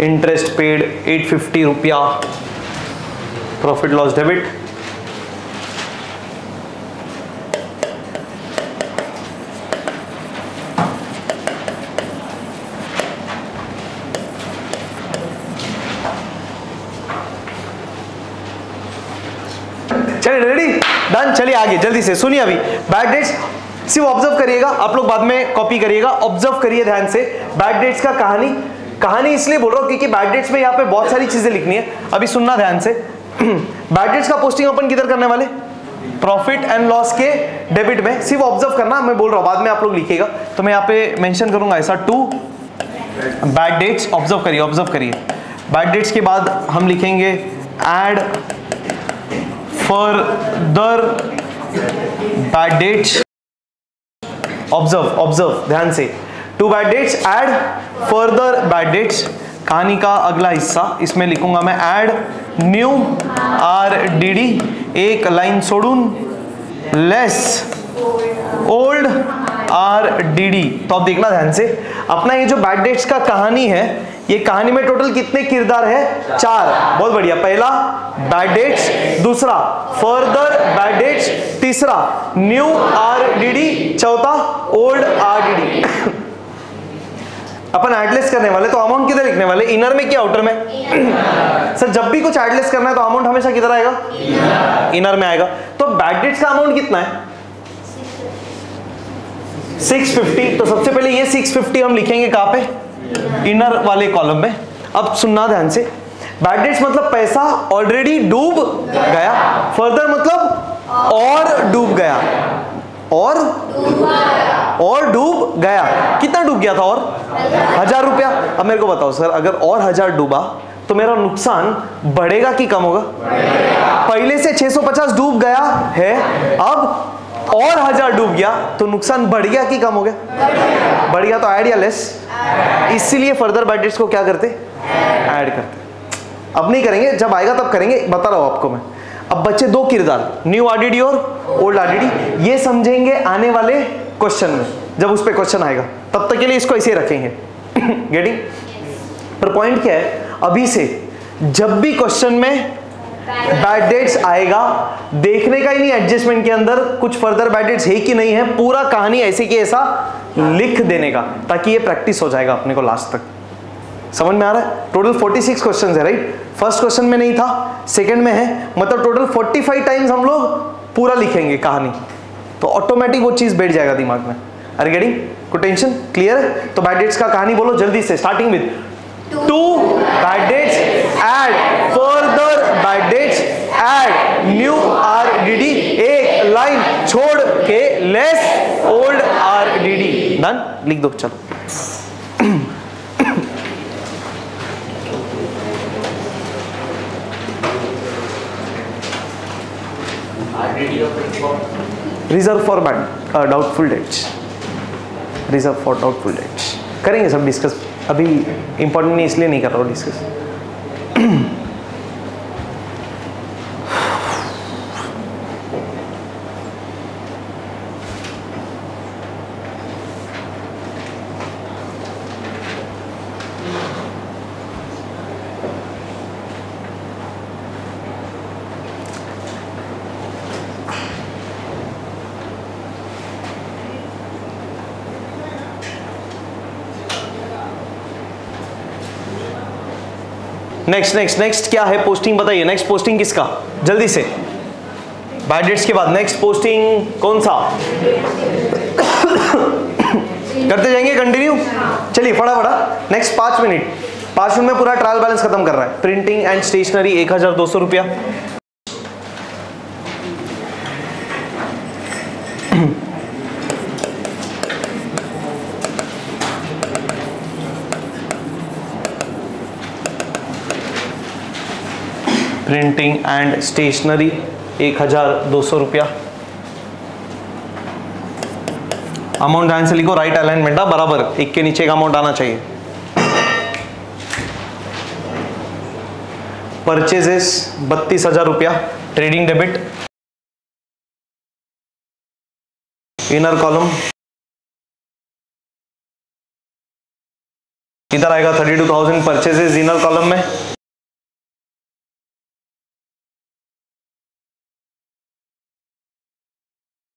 Interest paid 850 रुपया। Profit loss debit. चलिए रेडी, डन। चलिए आगे जल्दी से सुनिए। अभी बैड डेट्स सिर्फ ऑब्जर्व करिएगा, आप लोग बाद में कॉपी करिएगा। ऑब्जर्व करिए ध्यान से। बैड डेट्स का कहानी इसलिए बोल रहा हूं क्योंकि बैड डेट्स में यहाँ पे बहुत सारी चीजें लिखनी है। अभी सुनना ध्यान से। बैड डेट्स का पोस्टिंग अपन किधर करने वाले? प्रॉफिट एंड लॉस के डेबिट में। सिर्फ ऑब्जर्व करना, मैं बोल रहा हूं, बाद में आप लोग लिखिएगा तो मैं यहाँ पे मेंशन करूंगा ऐसा टू बैड डेट्स। ऑब्जर्व करिए, ऑब्जर्व करिए। बैड डेट्स के बाद हम लिखेंगे add further bad debts. Observe ध्यान से। To bad debts add further bad debts. कहानी का अगला हिस्सा इसमें लिखूंगा मैं एड न्यू RDD, एक लाइन सोडून लेस ओल्ड RDD। तो आप देखना ध्यान से। अपना ये जो बैड डेट्स का कहानी है, ये कहानी में टोटल कितने किरदार है? 4। बहुत बढ़िया। पहला बैड डेट्स, दूसरा फर्दर बैड डेट्स, तीसरा न्यू RDD, चौथा ओल्ड RDD। अपन एडलेस करने वाले तो अमाउंट किधर लिखने वाले? इनर में कि आउटर में? सर जब भी कुछ एडलेस करना है तो अमाउंट हमेशा किधर आएगा? इनर में आएगा। तो बैड डेट्स का अमाउंट कितना है? 650। तो सबसे पहले ये 650 हम लिखेंगे कहां पे? इनर वाले कॉलम में। अब सुनना ध्यान से। बैड डेट्स मतलब पैसा ऑलरेडी डूब गया। फर्दर मतलब और डूब गया। और डूब गया। कितना डूब गया था? और 1000 रुपया। अब मेरे को बताओ सर, अगर और 1000 डूबा तो मेरा नुकसान बढ़ेगा कि कम होगा? पहले से 650 डूब गया है, अब और 1000 डूब गया तो नुकसान बढ़ गया कि कम हो गया? बढ़ गया। तो ऐड या लेस? इसीलिए फर्दर बैड डेट्स को क्या करते? ऐड करते। अब नहीं करेंगे, जब आएगा तब करेंगे, बता रहा हूं आपको मैं। अब बच्चे दो किरदार, न्यू RDD और ओल्ड RDD, ये समझेंगे आने वाले क्वेश्चन में, जब उस पे क्वेश्चन आएगा। तब तक के लिए इसको ऐसे रखेंगे। गेटिंग? पर पॉइंट क्या है, अभी से जब भी क्वेश्चन में बैड डेट्स आएगा, देखने का ही नहीं एडजस्टमेंट के अंदर कुछ फर्दर बैड डेट्स है कि नहीं है, पूरा कहानी ऐसे की ऐसा लिख देने का, ताकि ये प्रैक्टिस हो जाएगा अपने को लास्ट तक। समझ में आ रहा है? टोटल 46 क्वेश्चन है, राइट? फर्स्ट क्वेश्चन में नहीं था, सेकंड में है, मतलब टोटल 45 टाइम्स हम लोग पूरा लिखेंगे कहानी, तो ऑटोमेटिक वो चीज बैठ जाएगा दिमाग में। Are getting? कोई टेंशन? क्लियर है? तो बैड डेट्स का कहानी बोलो जल्दी से, starting with to bad debts add further bad debts add new RDD, एक लाइन छोड़ के लेस ओल्ड RDD। डन? लिख दो चलो। Reserve for doubtful debts, reserve for doubtful debts करेंगे सब डिस्कस, अभी इंपॉर्टेंट नहीं इसलिए नहीं कर रहा हूँ डिस्कस। नेक्स्ट नेक्स्ट नेक्स्ट क्या है पोस्टिंग बताइए, नेक्स्ट पोस्टिंग किसका, जल्दी से, बाय डेट्स के बाद नेक्स्ट पोस्टिंग कौन सा? करते जाएंगे कंटिन्यू, चलिए फटाफट। नेक्स्ट 5 मिनट, 5 मिनट में पूरा ट्रायल बैलेंस खत्म कर रहा है। प्रिंटिंग एंड स्टेशनरी 1200 रुपया, प्रिंटिंग एंड स्टेशनरी 1200 रुपया। अमाउंट ध्यान से लिखो, राइट अलाइनमेंट है बराबर, एक के नीचे का अमाउंट आना चाहिए। परचेजेस 32,000 रुपया, ट्रेडिंग डेबिट, इनर कॉलम इधर आएगा 32,000 परचेजेस इनर कॉलम में।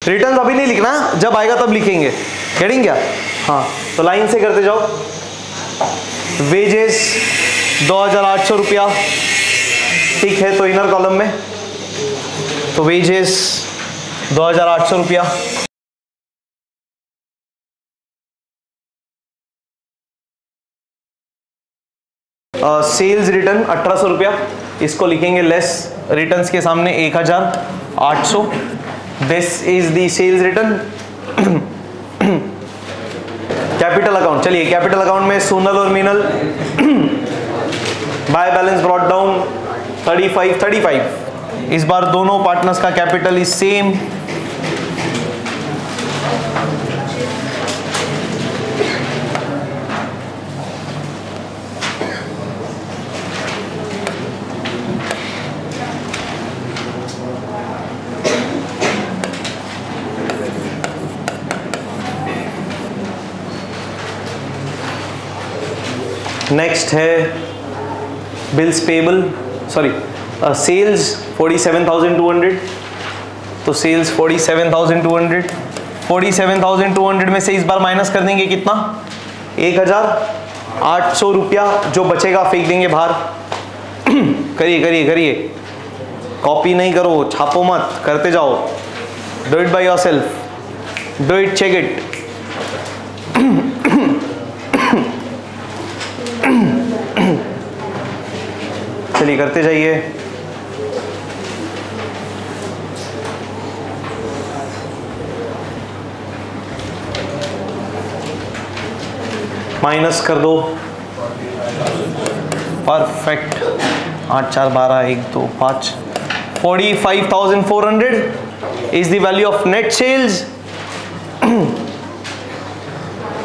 रिटर्न अभी नहीं लिखना, जब आएगा तब लिखेंगे, गेटिंग क्या? हाँ, तो लाइन से करते जाओ। वेजेस 2,800 रुपया, ठीक है, तो इनर कॉलम में तो वेजेस 2,800 रुपया। सेल्स रिटर्न 1,800 रुपया, इसको लिखेंगे लेस रिटर्न्स के सामने 1,800। This is the sales return. Capital account, चलिए कैपिटल अकाउंट में सोनल और Meenal by balance brought down 35। इस बार दोनों पार्टनर्स का कैपिटल इज सेम। नेक्स्ट है बिल्स पेबल, सॉरी सेल्स 47,200, तो सेल्स 47,200, 47,200 में से इस बार माइनस कर देंगे कितना? 1,800 रुपया, जो बचेगा फेंक देंगे बाहर। करिए करिए करिए, कॉपी नहीं करो, छापो मत, करते जाओ, do it by yourself, do it, check it. चलिए करते जाइए। माइनस कर दो, perfect, 8 4 12 1 2 5, 45,400 is the value of net sales.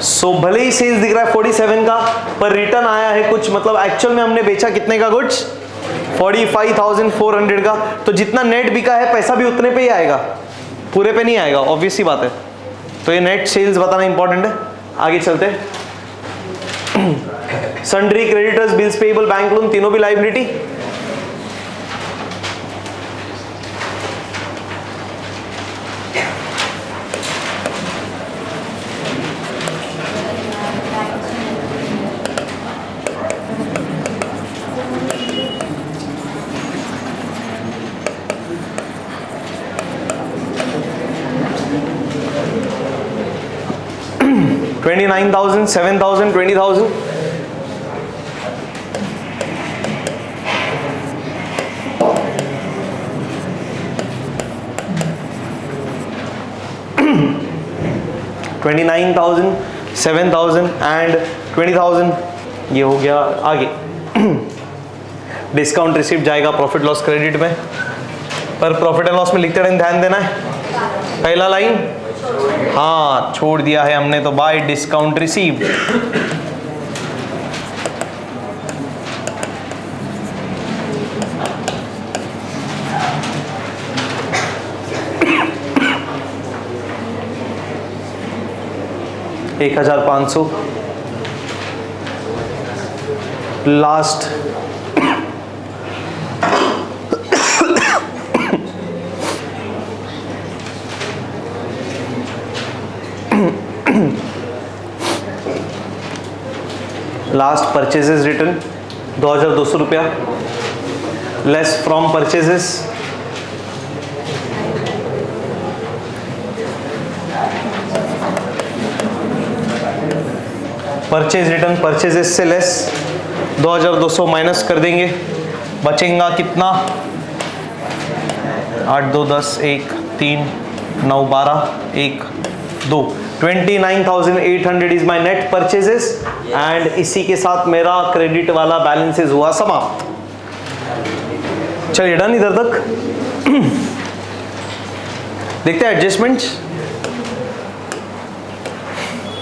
So भले ही सेल्स दिख रहा है 47 का, पर रिटर्न आया है कुछ, मतलब एक्चुअल में हमने बेचा कितने का गुड्स? 45,400 का। तो जितना नेट बिका है पैसा भी उतने पे ही आएगा, पूरे पे नहीं आएगा, ऑब्वियस सी बात है। तो ये नेट सेल्स बताना इंपॉर्टेंट है। आगे चलते, sundry, creditors, bills payable, bank loan, तीनों भी लायबिलिटी। $29,000, $7,000, $20,000। $29,000, $7,000 and $20,000, ये हो गया। आगे डिस्काउंट रिसिप्ट जाएगा प्रॉफिट लॉस क्रेडिट में, पर प्रॉफिट एंड लॉस में लिखते टाइम ध्यान देना है। पहला लाइन हाँ छोड़ दिया है हमने, तो bye discount received. $1,500 last. Last purchases return 2200 रुपया less from purchases, purchase return purchases से लेस 2200 माइनस कर देंगे, बचेगा कितना 8 2 10 1 3 9 12 1 2 29,800 is my net purchases and इसी के साथ मेरा क्रेडिट वाला बैलेंसेस हुआ समाप्त। चलिए डन इधर तक। देखते हैं एडजस्टमेंट्स।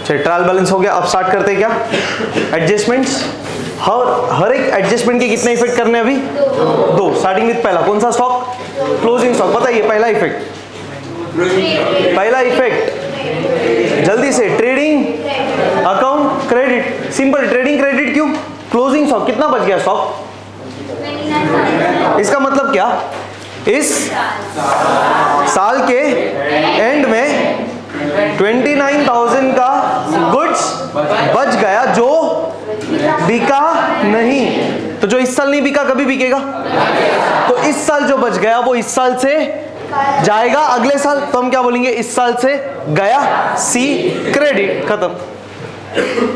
चलिए ट्रायल बैलेंस हो गया, अब स्टार्ट करते हैं क्या एडजस्टमेंट्स। हर एक एडजस्टमेंट के कितने इफेक्ट करने हैं अभी? दो। स्टार्टिंग विद पहला कौन सा स्टॉक? Closing stock. बताइए पहला इफेक्ट, पहला इफेक्ट जल्दी से, trading account credit. Simple, trading credit क्यों? क्लोजिंग स्टॉक कितना बच गया स्टॉक? इसका मतलब क्या? इस साल के एंड में 29,000 का गुड्स बच गया जो बिका नहीं। तो जो इस साल नहीं बिका कभी बिकेगा? तो इस साल जो बच गया वो इस साल से जाएगा अगले साल, तो हम क्या बोलेंगे? इस साल से गया। सी क्रेडिट, खत्म।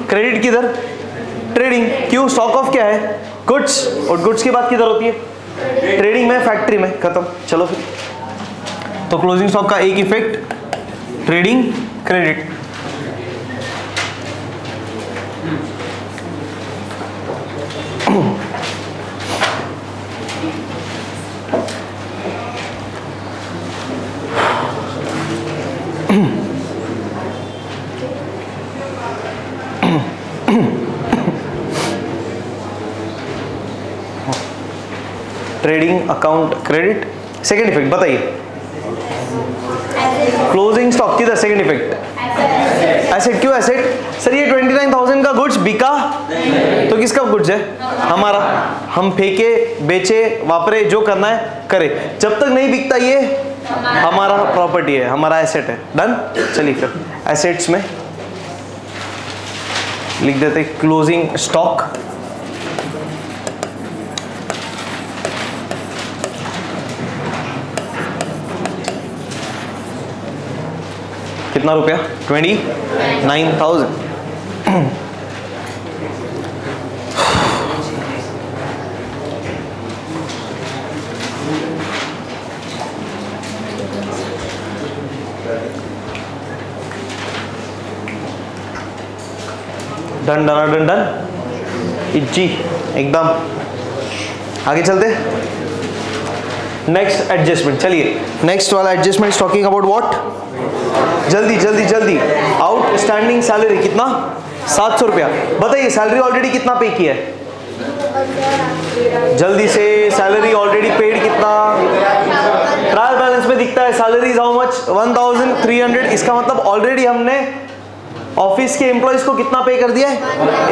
क्रेडिट किधर? ट्रेडिंग। क्यों? स्टॉक ऑफ क्या है? गुड्स, और गुड्स की बात किधर होती है? ट्रेडिंग में, फैक्ट्री में, खत्म। चलो फिर, तो क्लोजिंग स्टॉक का एक effect trading credit. Trading account credit. Second effect बताइए, क्लोजिंग स्टॉक किधर? Second effect asset. क्यों एसेट? सर ये 29,000 का गुड्स बिका तो किसका गुड्स है? हमारा। हम फेंके, बेचे, वापरे, जो करना है करे, जब तक नहीं बिकता ये हमारा प्रॉपर्टी है, हमारा एसेट है। डन। चलिए फिर एसेट्स में लिख देते क्लोजिंग स्टॉक। कितना रुपया? 29,000। Done done done done, easy एकदम। आगे चलते, नेक्स्ट एडजस्टमेंट। चलिए नेक्स्ट वाला एडजस्टमेंट टॉकिंग अबाउट व्हाट? जल्दी जल्दी जल्दी। आउटस्टैंडिंग सैलरी कितना? 700 रुपया। बताइए सैलरी ऑलरेडी कितना पे किया है? जल्दी से, सैलरी ऑलरेडी पेड कितना? ट्रायल बैलेंस में दिखता है सैलरी हाउ मच? 1300। इसका मतलब ऑलरेडी हमने ऑफिस के एम्प्लॉइज को कितना पे कर दिया है?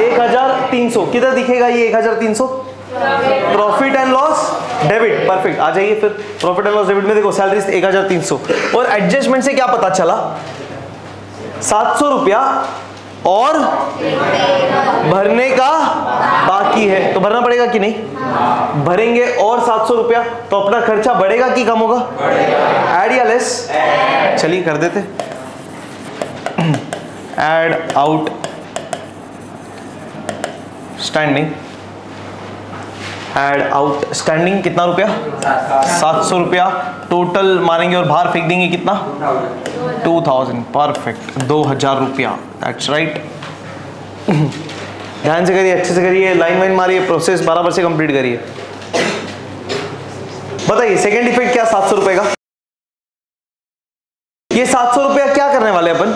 1300। किधर दिखेगा ये 1300? Profit and loss debit. Perfect, आ जाइए फिर प्रॉफिट एंड लॉस डेबिट में देखो सैलरी 1300 और एडजस्टमेंट से क्या पता चला? 700 रुपया और भरने का बाकी है, तो भरना पड़ेगा कि नहीं? भरेंगे और 700 रुपया, तो अपना खर्चा बढ़ेगा कि कम होगा? ऐड या लेस? चलिए कर देते, add out standing. Add out standing कितना रुपया? 700 रुपया टोटल मारेंगे और बाहर फेंक देंगे कितना? 2000। परफेक्ट, 2000 रुपया। That's right. ध्यान से करिए, अच्छे से करिए, लाइन वाइन मारिए, प्रोसेस बराबर से कंप्लीट करिए। बताइए सेकेंड इफेक्ट क्या? 700 रुपए का। ये 700 रुपया क्या करने वाले अपन?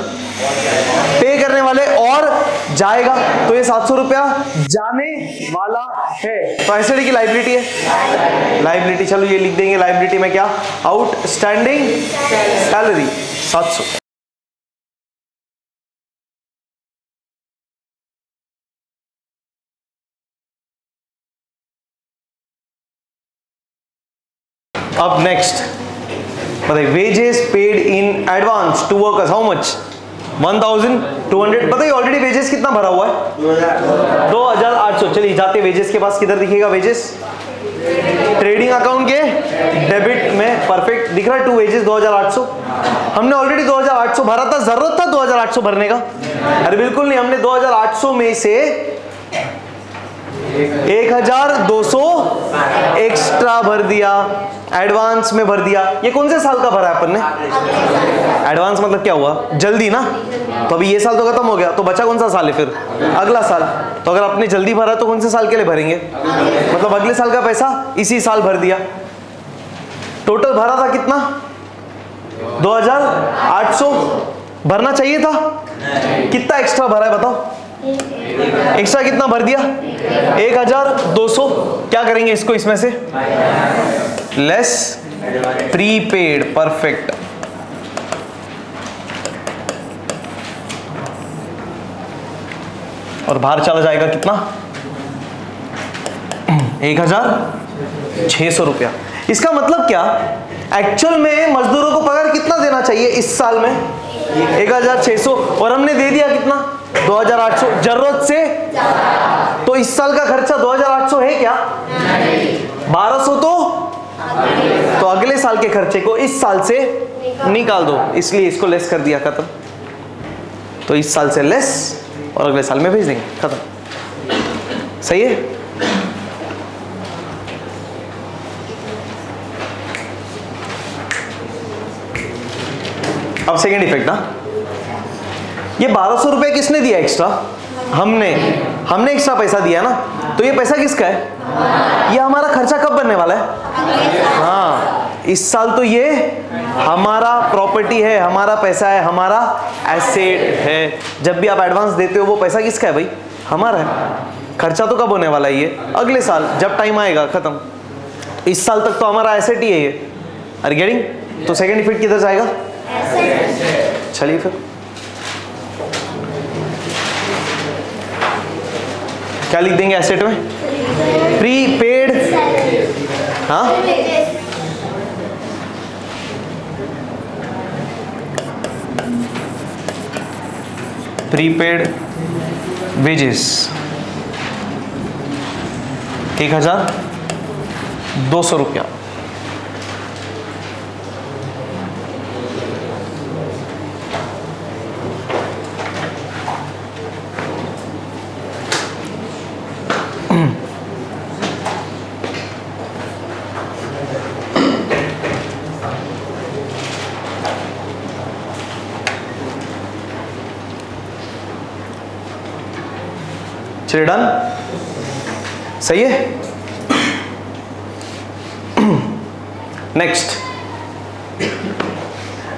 पे करने वाले और जाएगा, तो ये 700 रुपया जाने वाला है, तो एसेट की लाइबिलिटी है, लाइबिलिटी। चलो ये लिख देंगे लाइबिलिटी में क्या? Outstanding salary 700। अब नेक्स्ट बताइए, wages paid in advance to workers how much? 1200। बताइए ऑलरेडी वेजेस कितना भरा हुआ है? 2800। चलिए जाते वेजेस के पास, किधर दिखेगा वेजेस? ट्रेडिंग अकाउंट के डेबिट में, परफेक्ट दिख रहा है, टू वेजेस 2800। हमने ऑलरेडी 2800 भरा था, जरूरत था 2800 भरने का? अरे बिल्कुल नहीं, हमने 2800 में से 1200 एक्स्ट्रा भर दिया, एडवांस में भर दिया। ये कौन से साल का भरा है अपन ने? एडवांस मतलब क्या हुआ? जल्दी ना। तो अभी ये साल तो खत्म हो गया, तो बचा कौन सा साल है फिर? अगला साल। तो अगर आपने जल्दी भरा तो कौन से साल के लिए भरेंगे? मतलब अगले साल का पैसा इसी साल भर दिया। टोटल भरा था कितना? 2800 भरना चाहिए था। कितना एक्स्ट्रा भरा है बताओ? एक्स्ट्रा कितना भर दिया? 1200। क्या करेंगे इसको इसमें से? Less prepaid, perfect. और बाहर चला जाएगा कितना? 1600 रुपया। इसका मतलब क्या? एक्चुअल में मजदूरों को पगार कितना देना चाहिए इस साल में? 1600, और हमने दे दिया कितना? 2800 जरूरत से। तो इस साल का खर्चा 2800 है क्या? 1200 तो अगले साल के खर्चे को इस साल से निकाल दो, इसलिए इसको लेस कर दिया, खत्म। तो इस साल से लेस और अगले साल में भेज देंगे, खत्म। सही है? अब सेकेंड इफेक्ट ना, ये 1200 रुपए किसने दिया एक्स्ट्रा? हमने एक्स्ट्रा पैसा दिया ना। तो ये पैसा किसका है? ये हमारा खर्चा कब बनने वाला है? हाँ, इस साल तो ये हमारा प्रॉपर्टी है, हमारा पैसा है, हमारा एसेट है। जब भी आप एडवांस देते हो वो पैसा किसका है भाई? हमारा है। खर्चा तो कब होने वाला है? ये अगले साल, जब टाइम आएगा, खत्म। इस साल तक तो हमारा एसेट ही है ये। Are getting? तो सेकेंड इफेक्ट किधर जाएगा? चलिए फिर क्या लिख देंगे एसेट में? प्रीपेड। हाँ, प्रीपेड वेजेस 1200 रुपया। चलिए डन, सही है। नेक्स्ट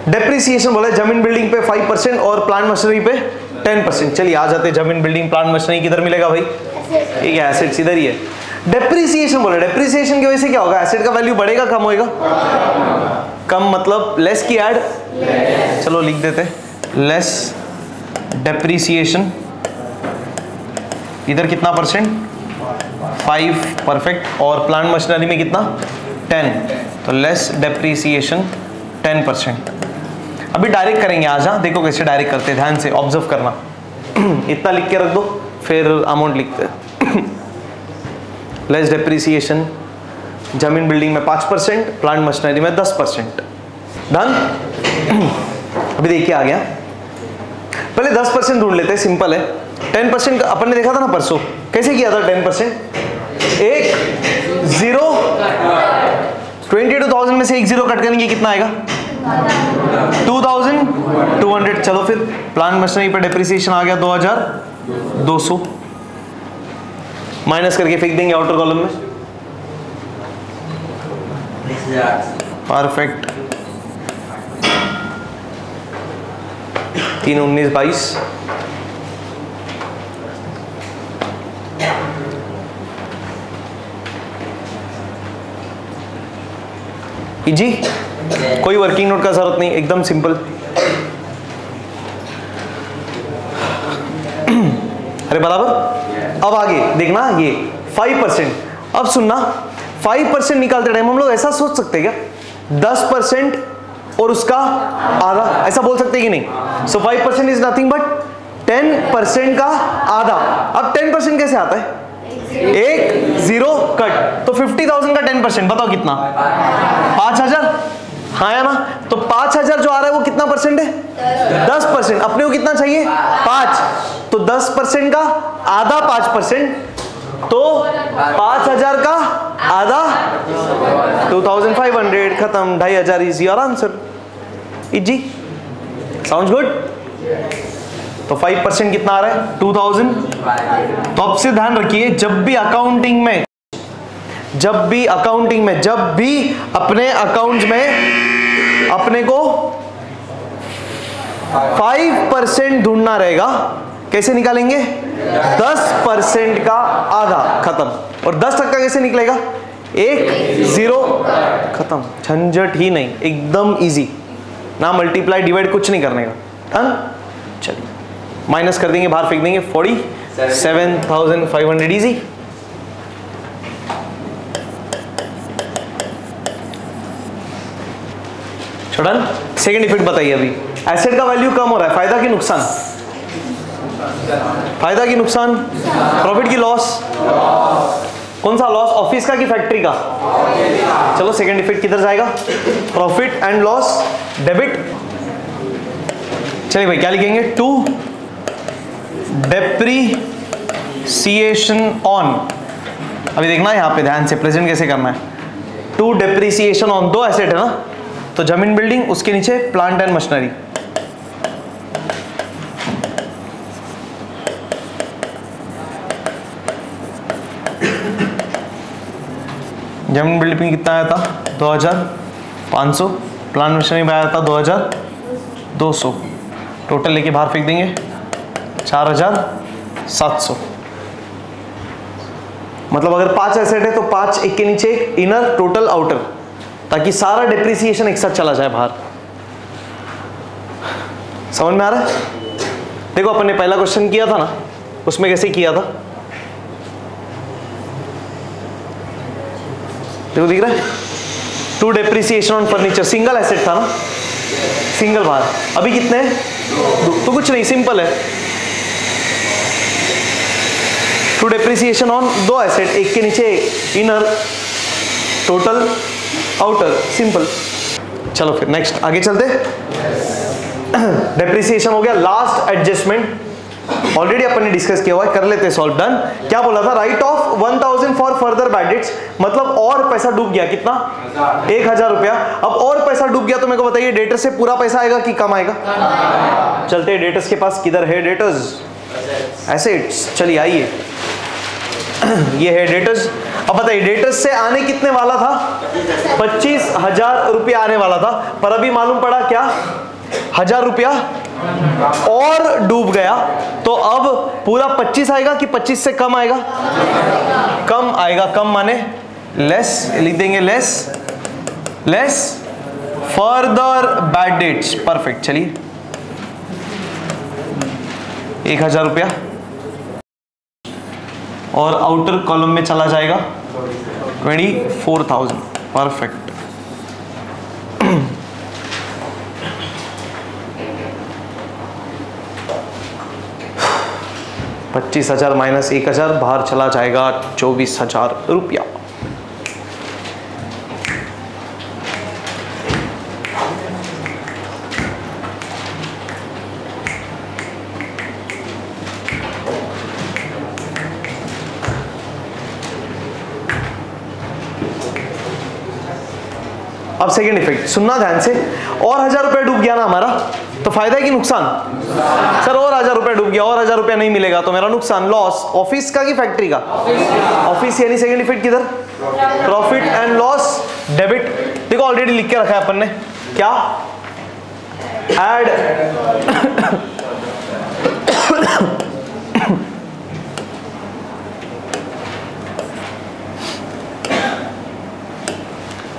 डेप्रिसिएशन बोला है, जमीन बिल्डिंग पे 5% और प्लांट मशीनरी पे 10%। चलिए आ जाते हैं, जमीन बिल्डिंग प्लांट मशीनरी किधर मिलेगा भाई? ठीक है, एसेट्स इधर ही है। डेप्रिसिएशन बोला, डेप्रिसिएशन की वजह से क्या होगा? एसेट का वैल्यू बढ़ेगा कम होएगा? कम मतलब लेस की ऐड। चलो लिख देते हैं, लेस डेप्रिसिएशन। इधर कितना परसेंट? 5, परफेक्ट। और प्लांट मशीनरी में कितना? 10। तो लेस डेप्रिसिएशन 10%। अभी डायरेक्ट करेंगे आज। हाँ, देखो कैसे डायरेक्ट करते हैं, ध्यान से ऑब्जर्व करना। इतना लिख के रख दो, फिर अमाउंट लिखते हैं। लेस डेप्रिसिएशन, जमीन बिल्डिंग में 5%, प्लांट मशीनरी में 10%। डन। अभी देखिए आ गया। पहले 10% ढूंढ लेते हैं, सिंपल है। 10% अपन ने देखा था ना परसों, कैसे किया था 10%? 22,000 में से 1 0 कट करेंगे, कितना आएगा? 2200। चलो फिर प्लांट मशीनरी पर डेप्रिसिएशन आ गया 2200, माइनस करके फेंक देंगे आउटर कॉलम में। परफेक्ट। 3 19 22। जी कोई वर्किंग नोट का जरूरत नहीं, एकदम सिंपल। अरे बराबर। अब आगे देखना, ये 5%। अब सुनना, 5% निकालते टाइम हम लोग ऐसा सोच सकते हैं क्या? 10% और उसका आधा, ऐसा बोल सकते हैं कि नहीं? सो 5% इज नथिंग बट 10% का आधा। अब 10% कैसे आता है? एक जीरो कट, तो 50,000 का 10% बताओ कितना? 5,000, हाँ या ना? तो 5,000 जो आ रहा है वो कितना परसेंट है? 10%। अपने को कितना चाहिए? 5, तो 10% का आधा 5%, तो 5,000 का आधा 2,500, खत्म। 2,500 is your answer. Easy, sounds good. तो 5% कितना आ रहा है? 2,000। तो अब से ध्यान रखिए, जब भी अकाउंटिंग में जब भी अपने अकाउंट्स में अपने को 5% ढूंढना रहेगा, कैसे निकालेंगे? 10% का आधा, खत्म। और 10% कैसे निकलेगा? एक जीरो, खत्म। झंझट ही नहीं, एकदम इजी ना, मल्टीप्लाई डिवाइड कुछ नहीं करने का। चलिए माइनस कर देंगे, बाहर फेंक देंगे। 47,500 इजी। छोड़न, सेकेंड इफेक्ट बताइए। अभी एसेट का वैल्यू कम हो रहा है, फायदा की नुकसान? फायदा की नुकसान? प्रॉफिट की लॉस? कौन सा लॉस? ऑफिस का कि फैक्ट्री का? चलो सेकेंड इफेक्ट किधर जाएगा? Profit and loss debit. चलिए भाई क्या लिखेंगे? टू डेप्रीसिएशन ऑन, अभी देखना है यहाँ पे ध्यान से, प्रेजेंट कैसे करना है। टू डेप्रीसिएशन ऑन, दो एसेट है ना, तो जमीन बिल्डिंग, उसके नीचे प्लांट एंड मशीनरी। जमीन बिल्डिंग कितना आया था? 2,500। प्लांट मशीनरी में आया था 2,200। टोटल लेके बाहर फेंक देंगे 4,700। मतलब अगर 5 एसेट है तो 5 एक के नीचे एक, इनर टोटल आउटर, ताकि सारा डिप्रिसिएशन एक साथ चला जाए बाहर। समझ में आ रहा है? देखो अपन ने पहला क्वेश्चन किया था ना, उसमें कैसे किया था? देखो दिख रहा है, to depreciation on furniture, single asset था ना, सिंगल बाहर। अभी कितने हैं? तो कुछ नहीं, सिंपल है। टू डेप्रिसिएशन ऑन दो एसेट, एक के नीचे एक, इनर टोटल आउटर, सिंपल। चलो फिर नेक्स्ट आगे चलते। डेप्रिसिएशन हो गया। लास्ट एडजस्टमेंट ऑलरेडी अपन ने डिस्कस किया हुआ है, कर लेते हैं सॉल्व। डन। क्या बोला था? Right of 1,000 for further bad debts, मतलब और पैसा डूब गया, कितना? 1,000 रुपया। अब और पैसा डूब गया तो मेरे को बताइए, डेटर से पूरा पैसा आएगा कि कम आएगा? चलते हैं डेटर्स के पास। किधर है डेटर्स? एसेट्स। चलिए आइए, ये है डेटर्स। अब बताइए, डेटर्स से आने कितने वाला था? 25,000 रुपया आने वाला था, पर अभी मालूम पड़ा क्या? 1,000 रुपया और डूब गया। तो अब पूरा 25 आएगा कि 25 से कम आएगा? कम आएगा। कम माने लेस, लिख देंगे less further bad dates. Perfect. चलिए 1,000 रुपया और आउटर कॉलम में चला जाएगा 24,000। परफेक्ट। 25,000 माइनस 1,000, बाहर चला जाएगा 24,000 रुपया। अब सेकेंड इफेक्ट सुनना ध्यान से। और 1,000 रुपया डूब गया ना हमारा, तो फायदा है कि नुकसान? सर और 1,000 रुपया डूब गया, और 1,000 रुपया नहीं मिलेगा तो मेरा नुकसान। लॉस ऑफिस का कि फैक्ट्री का? ऑफिस। यानी सेकेंड इफेक्ट किधर? Profit and loss debit. देखो ऑलरेडी लिख के रखा है अपन ने, क्या? ऐड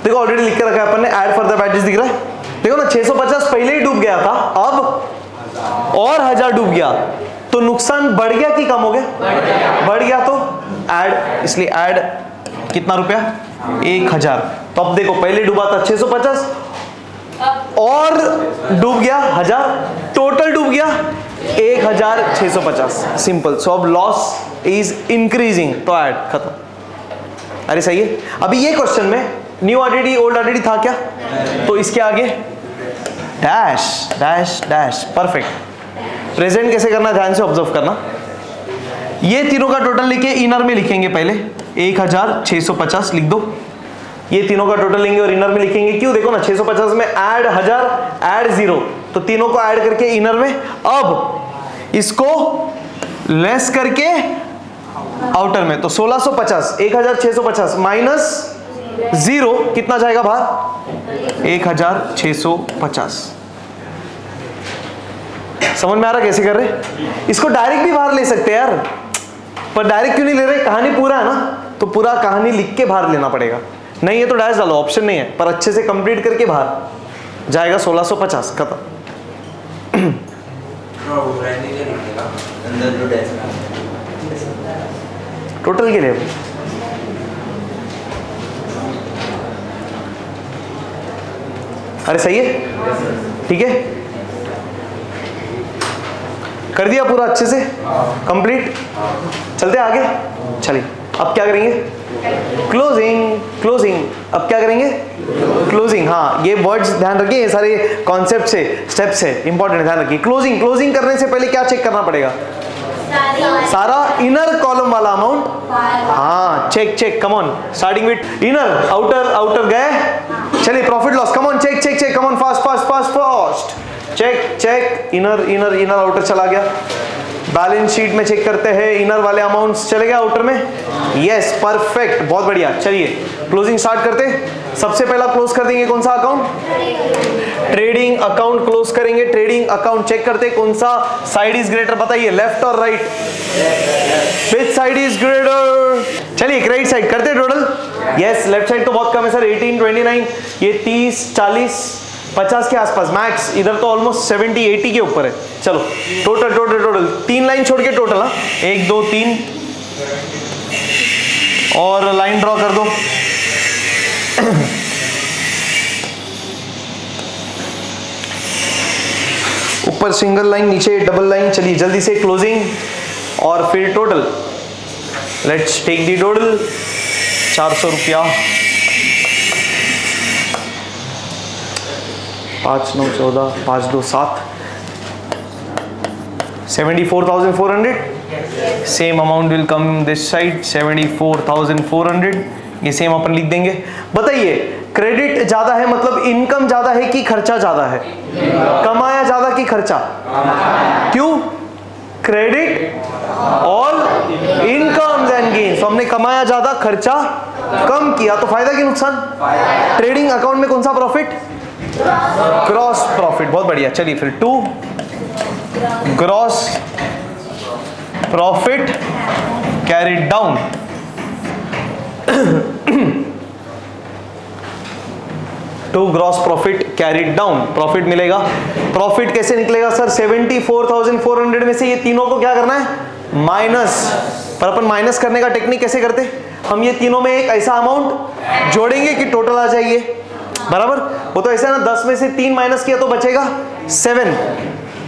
देखो ऑलरेडी लिख के रखा है अपन ने, ऐड फर्दर बैड डेट्स। दिख रहा है? देखो ना, 650 पहले ही डूब गया था, अब और 1,000 डूब गया, तो नुकसान बढ़ गया कि कम हो गया? बढ़ गया। तो ऐड, इसलिए ऐड कितना रुपया? 1,000। तो अब देखो पहले डूबा था 650, और डूब गया 1000, टोटल डूब गया 1650, सिंपल। सो अब लॉस इज इंक्रीजिंग, तो ऐड, खत्म। अरे सही है। अभी ये क्वेश्चन में न्यू आरडीडी ओल्ड आरडीडी था क्या? तो इसके आगे dash dash dash, perfect. Present कैसे करना, ध्यान से ऑब्जर्व करना। ये तीनों का टोटल लिखे, इनर में लिखेंगे पहले 1650 लिख दो। ये तीनों का टोटल लेंगे और इनर में लिखेंगे। क्यों? देखो ना, 650 में ऐड 1000 ऐड 0, तो तीनों को ऐड करके इनर में। अब इसको लेस करके आउटर में, तो 1650, 1650 माइनस 0 कितना जाएगा बाहर? 1650। समझ में आ रहा कैसे कर रहे? इसको डायरेक्ट भी बाहर ले सकते हैं यार, पर डायरेक्ट क्यों नहीं ले रहे? कहानी पूरा है ना, तो पूरा कहानी लिख के बाहर लेना पड़ेगा। नहीं है तो डैश डालो, ऑप्शन नहीं है, पर अच्छे से कंप्लीट करके बाहर जाएगा 1650, खत्म। टोटल के लिए अरे सही है, ठीक है, कर दिया पूरा अच्छे से कंप्लीट। चलते आगे, चलिए अब क्या करेंगे? क्लोजिंग। क्लोजिंग, अब क्या करेंगे? क्लोजिंग। हाँ, ये वर्ड्स ध्यान रखिए, ये सारे कॉन्सेप्ट से स्टेप्स है, इंपॉर्टेंट, ध्यान रखिए। क्लोजिंग, क्लोजिंग करने से पहले क्या चेक करना पड़ेगा? सारा इनर कॉलम वाला अमाउंट। हाँ, check check, come on, starting with inner, outer, outer गए। चलिए profit loss, come on, check check check, come on, fast fast fast fast, check check, inner inner inner, outer चला गया। Balance sheet में check करते हैं, inner वाले amounts चले गए आउटर में। यस, परफेक्ट, बहुत बढ़िया। चलिए क्लोजिंग स्टार्ट करते। सबसे पहला क्लोज कर देंगे कौन सा अकाउंट? ट्रेडिंग अकाउंट क्लोज करेंगे। ट्रेडिंग अकाउंट चेक करते कौन सा साइड इज ग्रेटर, बताइए, लेफ्ट और right? Which side is greater? चलिए क्रेडिट साइड करते टोटल। यस, लेफ्ट साइड तो बहुत कम है सर, 18, 29, ये 30, 40, 50 के आसपास मैक्स। इधर तो ऑलमोस्ट 70, 80 के ऊपर है। चलो टोटल टोटल टोटल 3 लाइन छोड़ के टोटल, हाँ, 1 2 3 और लाइन ड्रॉ कर दो। ऊपर सिंगल लाइन, नीचे डबल लाइन। चलिए जल्दी से क्लोजिंग और फिर total. Let's take the total. 400 रुपया, 5 9 14, 5 2 7, 74,400। Same amount will come this side, 74,400। ये सेम अपन लिख देंगे। बताइए, क्रेडिट ज्यादा है मतलब इनकम ज्यादा है कि खर्चा ज्यादा है? कमाया ज्यादा कि खर्चा? क्यों? Credit all incomes and gains. हमने कमाया ज्यादा, खर्चा कम किया, तो फायदा कि नुकसान? ट्रेडिंग अकाउंट में कौन सा प्रॉफिट? ग्रॉस प्रॉफिट, बहुत बढ़िया। चलिए फिर 2 gross profit carried down. To gross profit carried down, profit मिलेगा। प्रॉफिट कैसे निकलेगा सर? 74,400 में से ये तीनों को क्या करना है? माइनस। पर अपन माइनस करने का टेक्निक कैसे करते? हम ये तीनों में एक ऐसा अमाउंट जोड़ेंगे कि टोटल आ जाइए, बराबर। वो तो ऐसा है ना, 10 में से 3 माइनस किया तो बचेगा 7।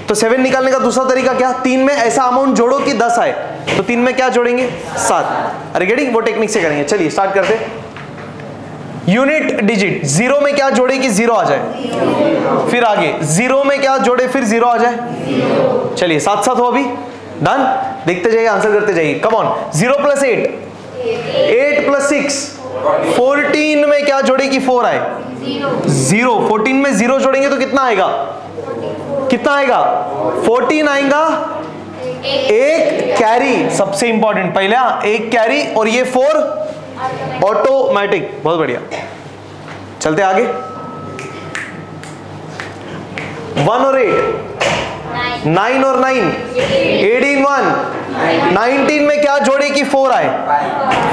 तो 7 निकालने का दूसरा तरीका क्या? 3 में ऐसा अमाउंट जोड़ो कि 10 आए, तो 3 में क्या जोड़ेंगे? 7। अरे गेटिंग? वो टेक्निक से करेंगे। चलिए स्टार्ट करते। यूनिट डिजिट, 0 में क्या जोड़े कि 0 आ जाए, फिर आगे 0 में क्या जोड़े फिर 0 आ जाए। चलिए साथ साथ हो, अभी डन। देखते जाइए, आंसर करते जाइए, कम ऑन। 0 + 8, 8 + 6, 14 में क्या जोड़े कि 4 आए? 0। 14 में 0 जोड़ेंगे तो कितना आएगा? कितना आएगा? 14 आएगा। एक कैरी, सबसे इंपॉर्टेंट, पहला एक कैरी, और ये 4 ऑटोमेटिक। बहुत बढ़िया, चलते आगे। 1 और 8, 9 और 9, 18 1, 19 में क्या जोड़े कि 4 आए?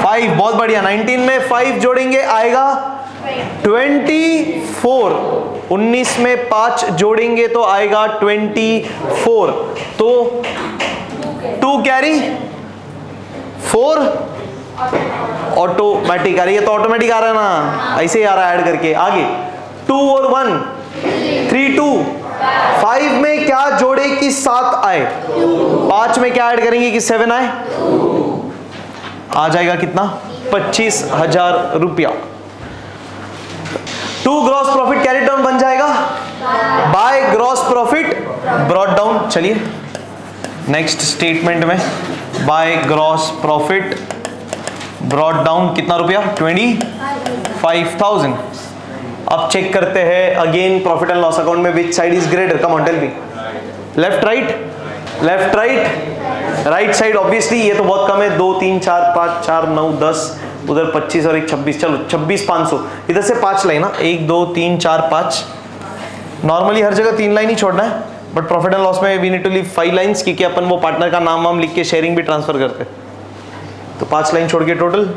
5। बहुत बढ़िया, 19 में 5 जोड़ेंगे आएगा 24। 19 में 5 जोड़ेंगे तो आएगा 24। तो 2 कैरी, 4 ऑटोमेटिक। आ रही है तो ऑटोमेटिक आ रहा है ना, ऐसे ही आ रहा है ऐड करके। आगे 2 और 1, 3 2 5 में क्या जोड़े कि 7 आए, 5 में क्या ऐड करेंगे कि 7 आए, आ जाएगा कितना 25,000 रुपया। 2 ग्रॉस प्रॉफिट कैरी डाउन बन जाएगा by gross profit brought down. चलिए नेक्स्ट स्टेटमेंट में by gross profit brought down कितना रुपया 25,000। अब चेक करते हैं again profit and loss account में which side is greater, come on tell me, left right, left right, right side obviously, ये तो बहुत कम है, 2 3 4 5 4 9 10, उधर 25 और एक 26, चलो 26,500, इधर से 5 लाइन ना, 1 2 3 4 5, नॉर्मली हर जगह 3 लाइन ही छोड़ना है, बट प्रॉफिट एंड लॉस में we need to leave 5 lines, क्योंकि अपन वो पार्टनर का नाम वाम लिख के शेयरिंग भी ट्रांसफर करते हैं, तो 5 लाइन छोड़ के टोटल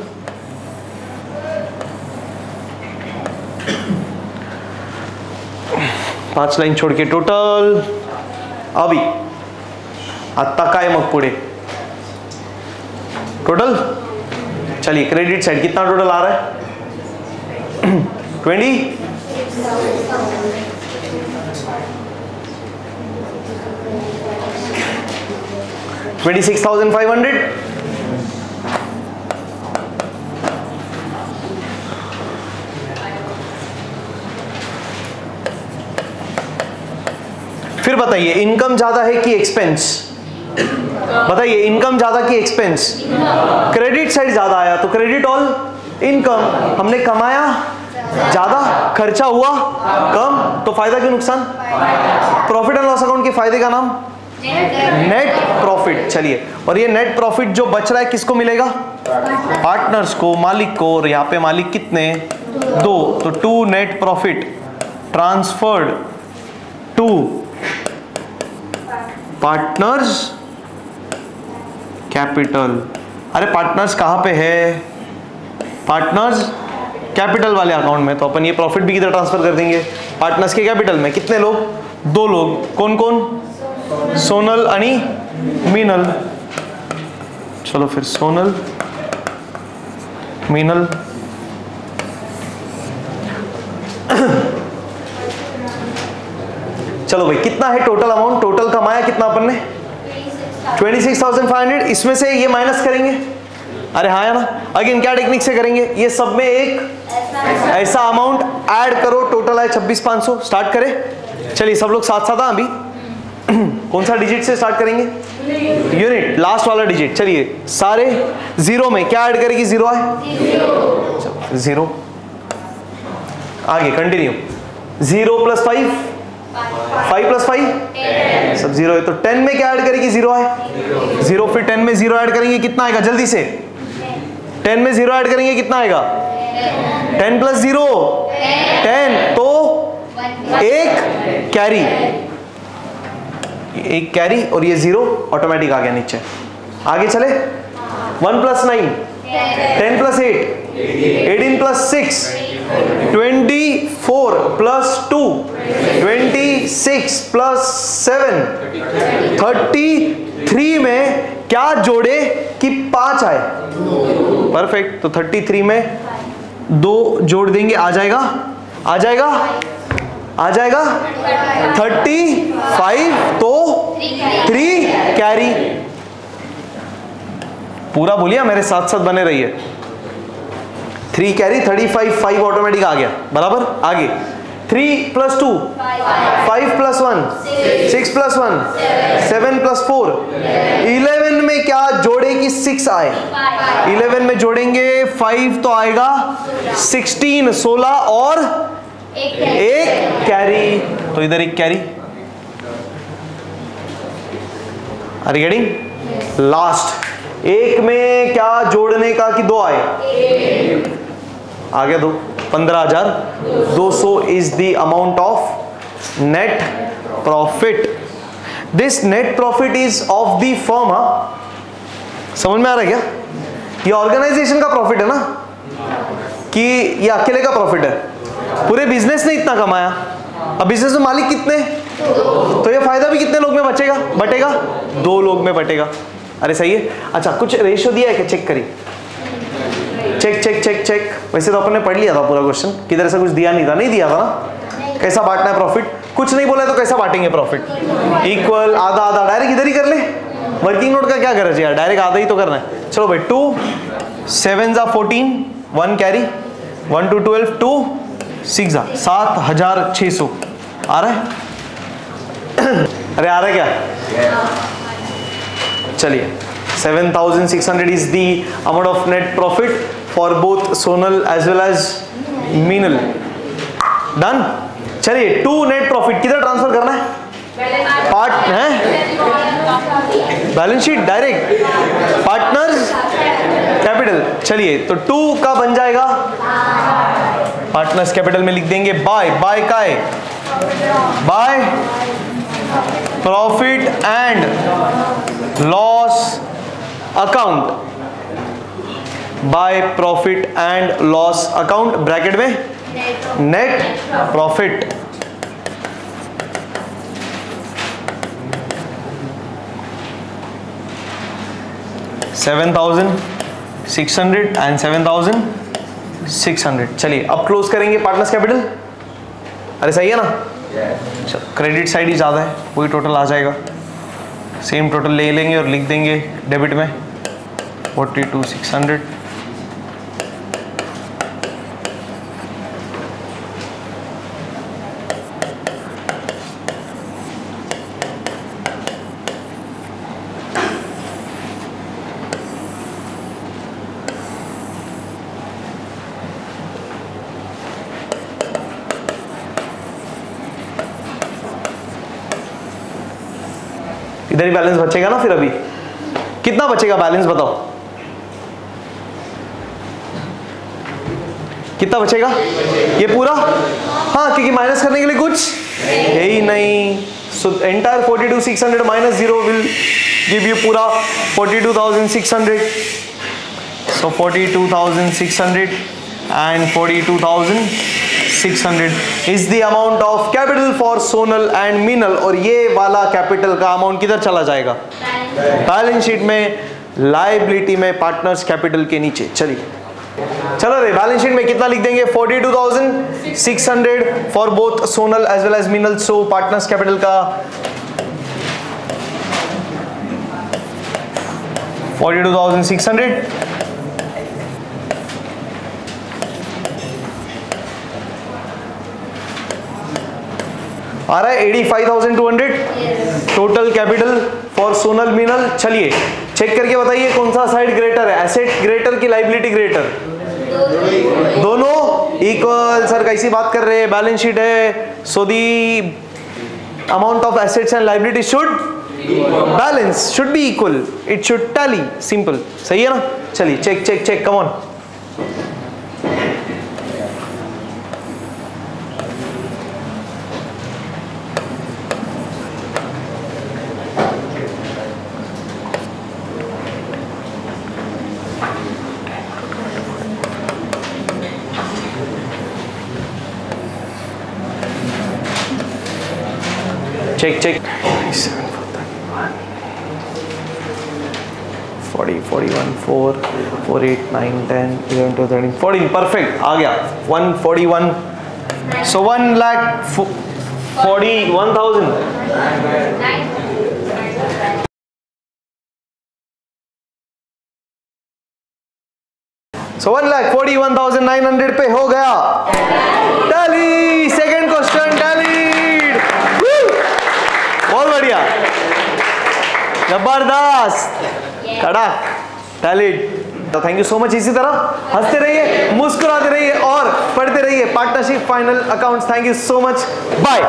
5 लाइन छोड़ के टोटल अभी आता काय मग पुढे टोटल। चलिए क्रेडिट साइड कितना टोटल आ रहा है 26,500। फिर बताइए इनकम ज्यादा है कि एक्सपेंस, बताइए इनकम ज्यादा कि एक्सपेंस, क्रेडिट साइड ज्यादा आया तो क्रेडिट ऑल इनकम, हमने कमाया ज्यादा खर्चा हुआ कम, तो फायदा कि नुकसान, प्रॉफिट एंड लॉस अकाउंट के फायदे का नाम नेट प्रॉफिट। चलिए और ये नेट प्रॉफिट जो बच रहा है किसको मिलेगा, पार्टनर्स को, मालिक को, और यहाँ पे मालिक कितने 2, तो 2 net profit transferred to partners capital. अरे पार्टनर्स कहां पे है, पार्टनर्स कैपिटल वाले अकाउंट में, तो अपन ये प्रॉफिट भी किधर ट्रांसफर कर देंगे, पार्टनर्स के कैपिटल में। कितने लोग, 2 लोग, कौन कौन, सोनल आणि मीनल। चलो फिर सोनल मीनल चलो भाई कितना है टोटल अमाउंट, टोटल कमाया कितना अपन ने 26,500, इसमें से ये माइनस करेंगे, अरे हाँ है ना, अगेन क्या टेक्निक से करेंगे, ये सब में एक ऐसा अमाउंट ऐड करो, टोटल है 26,500, स्टार्ट करें। चलिए सब लोग साथ साथ अभी कौन सा डिजिट से स्टार्ट करेंगे, यूनिट, लास्ट वाला डिजिट। चलिए सारे 0 में क्या ऐड करेगी, 0 है 0, आगे कंटिन्यू, 0 + 5, 5 + 5 सब 0 है, तो 10 में क्या ऐड करेगी, 0 है 0, फिर 10 में 0 ऐड करेंगे कितना आएगा, जल्दी से 10 में 0 ऐड करेंगे कितना आएगा, 10 + 0 10, तो एक कैरी, एक कैरी, और ये 0 ऑटोमेटिक आ गया नीचे। आगे चले, 1 + 9 10 + 8 18 + 6 24 + 2 26 + 7 33 में क्या जोड़े कि 5 आए, परफेक्ट, तो 33 में 2 जोड़ देंगे, आ जाएगा, आ जाएगा, आ जाएगा 35, तो 3 कैरी, पूरा बोलिए मेरे साथ साथ बने रहिए, 3 कैरी 35, 5 ऑटोमेटिक आ गया, बराबर। आगे 3 + 2 5 + 1 6 + 1 7 + 4 11 में क्या जोड़े कि 6 आए, 11 में जोड़ेंगे 5 तो आएगा 16, 16 और एक कैरी, तो इधर एक carry, are you getting, last एक में क्या जोड़ने का कि 2 आए, आ गया 2, 15,200 is the amount of net profit. This net profit is of the firm, समझ में आ रहा है क्या, ये ऑर्गेनाइजेशन का प्रॉफिट है ना, कि ये अकेले का प्रॉफिट है, पूरे बिजनेस ने इतना कमाया, अब बिजनेस में मालिक कितने, तो ये फायदा भी कितने लोग में बचेगा, बटेगा 2 लोग में बटेगा। अरे सही है। अच्छा कुछ रेशियो दिया है क्या, चेक करिए, चेक चेक चेक चेक, वैसे तो अपन ने पढ़ लिया था पूरा क्वेश्चन, किधर ऐसा कुछ दिया नहीं था, नहीं दिया था ना, कैसा बांटना है प्रॉफिट, कुछ नहीं बोला है तो कैसा बांटेंगे प्रॉफिट? इक्वल, आधा आधा, डायरेक्ट इधर ही कर ले। वर्किंग नोट का क्या गरज है यार, डायरेक्ट आधा ही तो करना है। चलो भाई 2 7 जा 14, 1 कैरी, 1 to 12, 2 6 जा 7600 आ रहा है? अरे आ रहा है क्या? चलिए 7600 is the amount of net profit for both Sonal as well as Meenal. Done. चलिए 2 नेट प्रॉफिट किधर ट्रांसफर करना है? पार्ट है balance sheet direct, partners capital. चलिए तो 2 का बन जाएगा पार्टनर्स कैपिटल में लिख देंगे बाय, बाय का है by profit and loss account, by profit and loss account bracket में नेट प्रॉफिट। $7,600 and 7,600। चलिए अब क्लोज करेंगे पार्टनर्स कैपिटल। अरे सही है ना? क्रेडिट साइड ही ज़्यादा है, वही टोटल आ जाएगा। सेम टोटल ले लेंगे और लिख देंगे डेबिट में 42,600। इधर ही बैलेंस बचेगा ना फिर? अभी कितना बचेगा बैलेंस बताओ, कितना बचेगा? ये पूरा? हाँ, क्योंकि माइनस करने के लिए कुछ है ही नहीं। So entire 42,600 minus 0 will give you पूरा 42,600। सो 42,600 and 42,600 is the amount of capital for Sonal and Meenal। और ये वाला कैपिटल का अमाउंट किधर चला जाएगा? बैलेंस शीट में, लायबिलिटी में, पार्टनर्स कैपिटल के नीचे। चलिए चलो रे, बैलेंस शीट में कितना लिख देंगे? 42,600 for both Sonal as well as Meenal. So partners capital का 42,600 आ रहा है 85,200 total capital for Sonal Meenal. चलिए चेक करके बताइए कौन सा साइड ग्रेटर है, एसेट ग्रेटर की लायबिलिटी ग्रेटर? दोनों इक्वल। सर कैसी बात कर रहे हैं? बैलेंस शीट है, so the amount of assets and liability should balance, should be equal, it should tally, simple. सही है ना? चलिए check check check, come on. Check, check. 40, 41, 4, 4, 8, 9, 10, 11, 12, 13, 14, perfect, आ गया 141. So 1,41,000. So 1,41,900 पे हो गया टैली। Second question tallied. बहुत बढ़िया, जबरदस्त, कड़क, टैलीड। तो थैंक यू सो मच। इसी तरह हंसते रहिए, मुस्कुराते रहिए और पढ़ते रहिए partnership final accounts. Thank you so much, bye.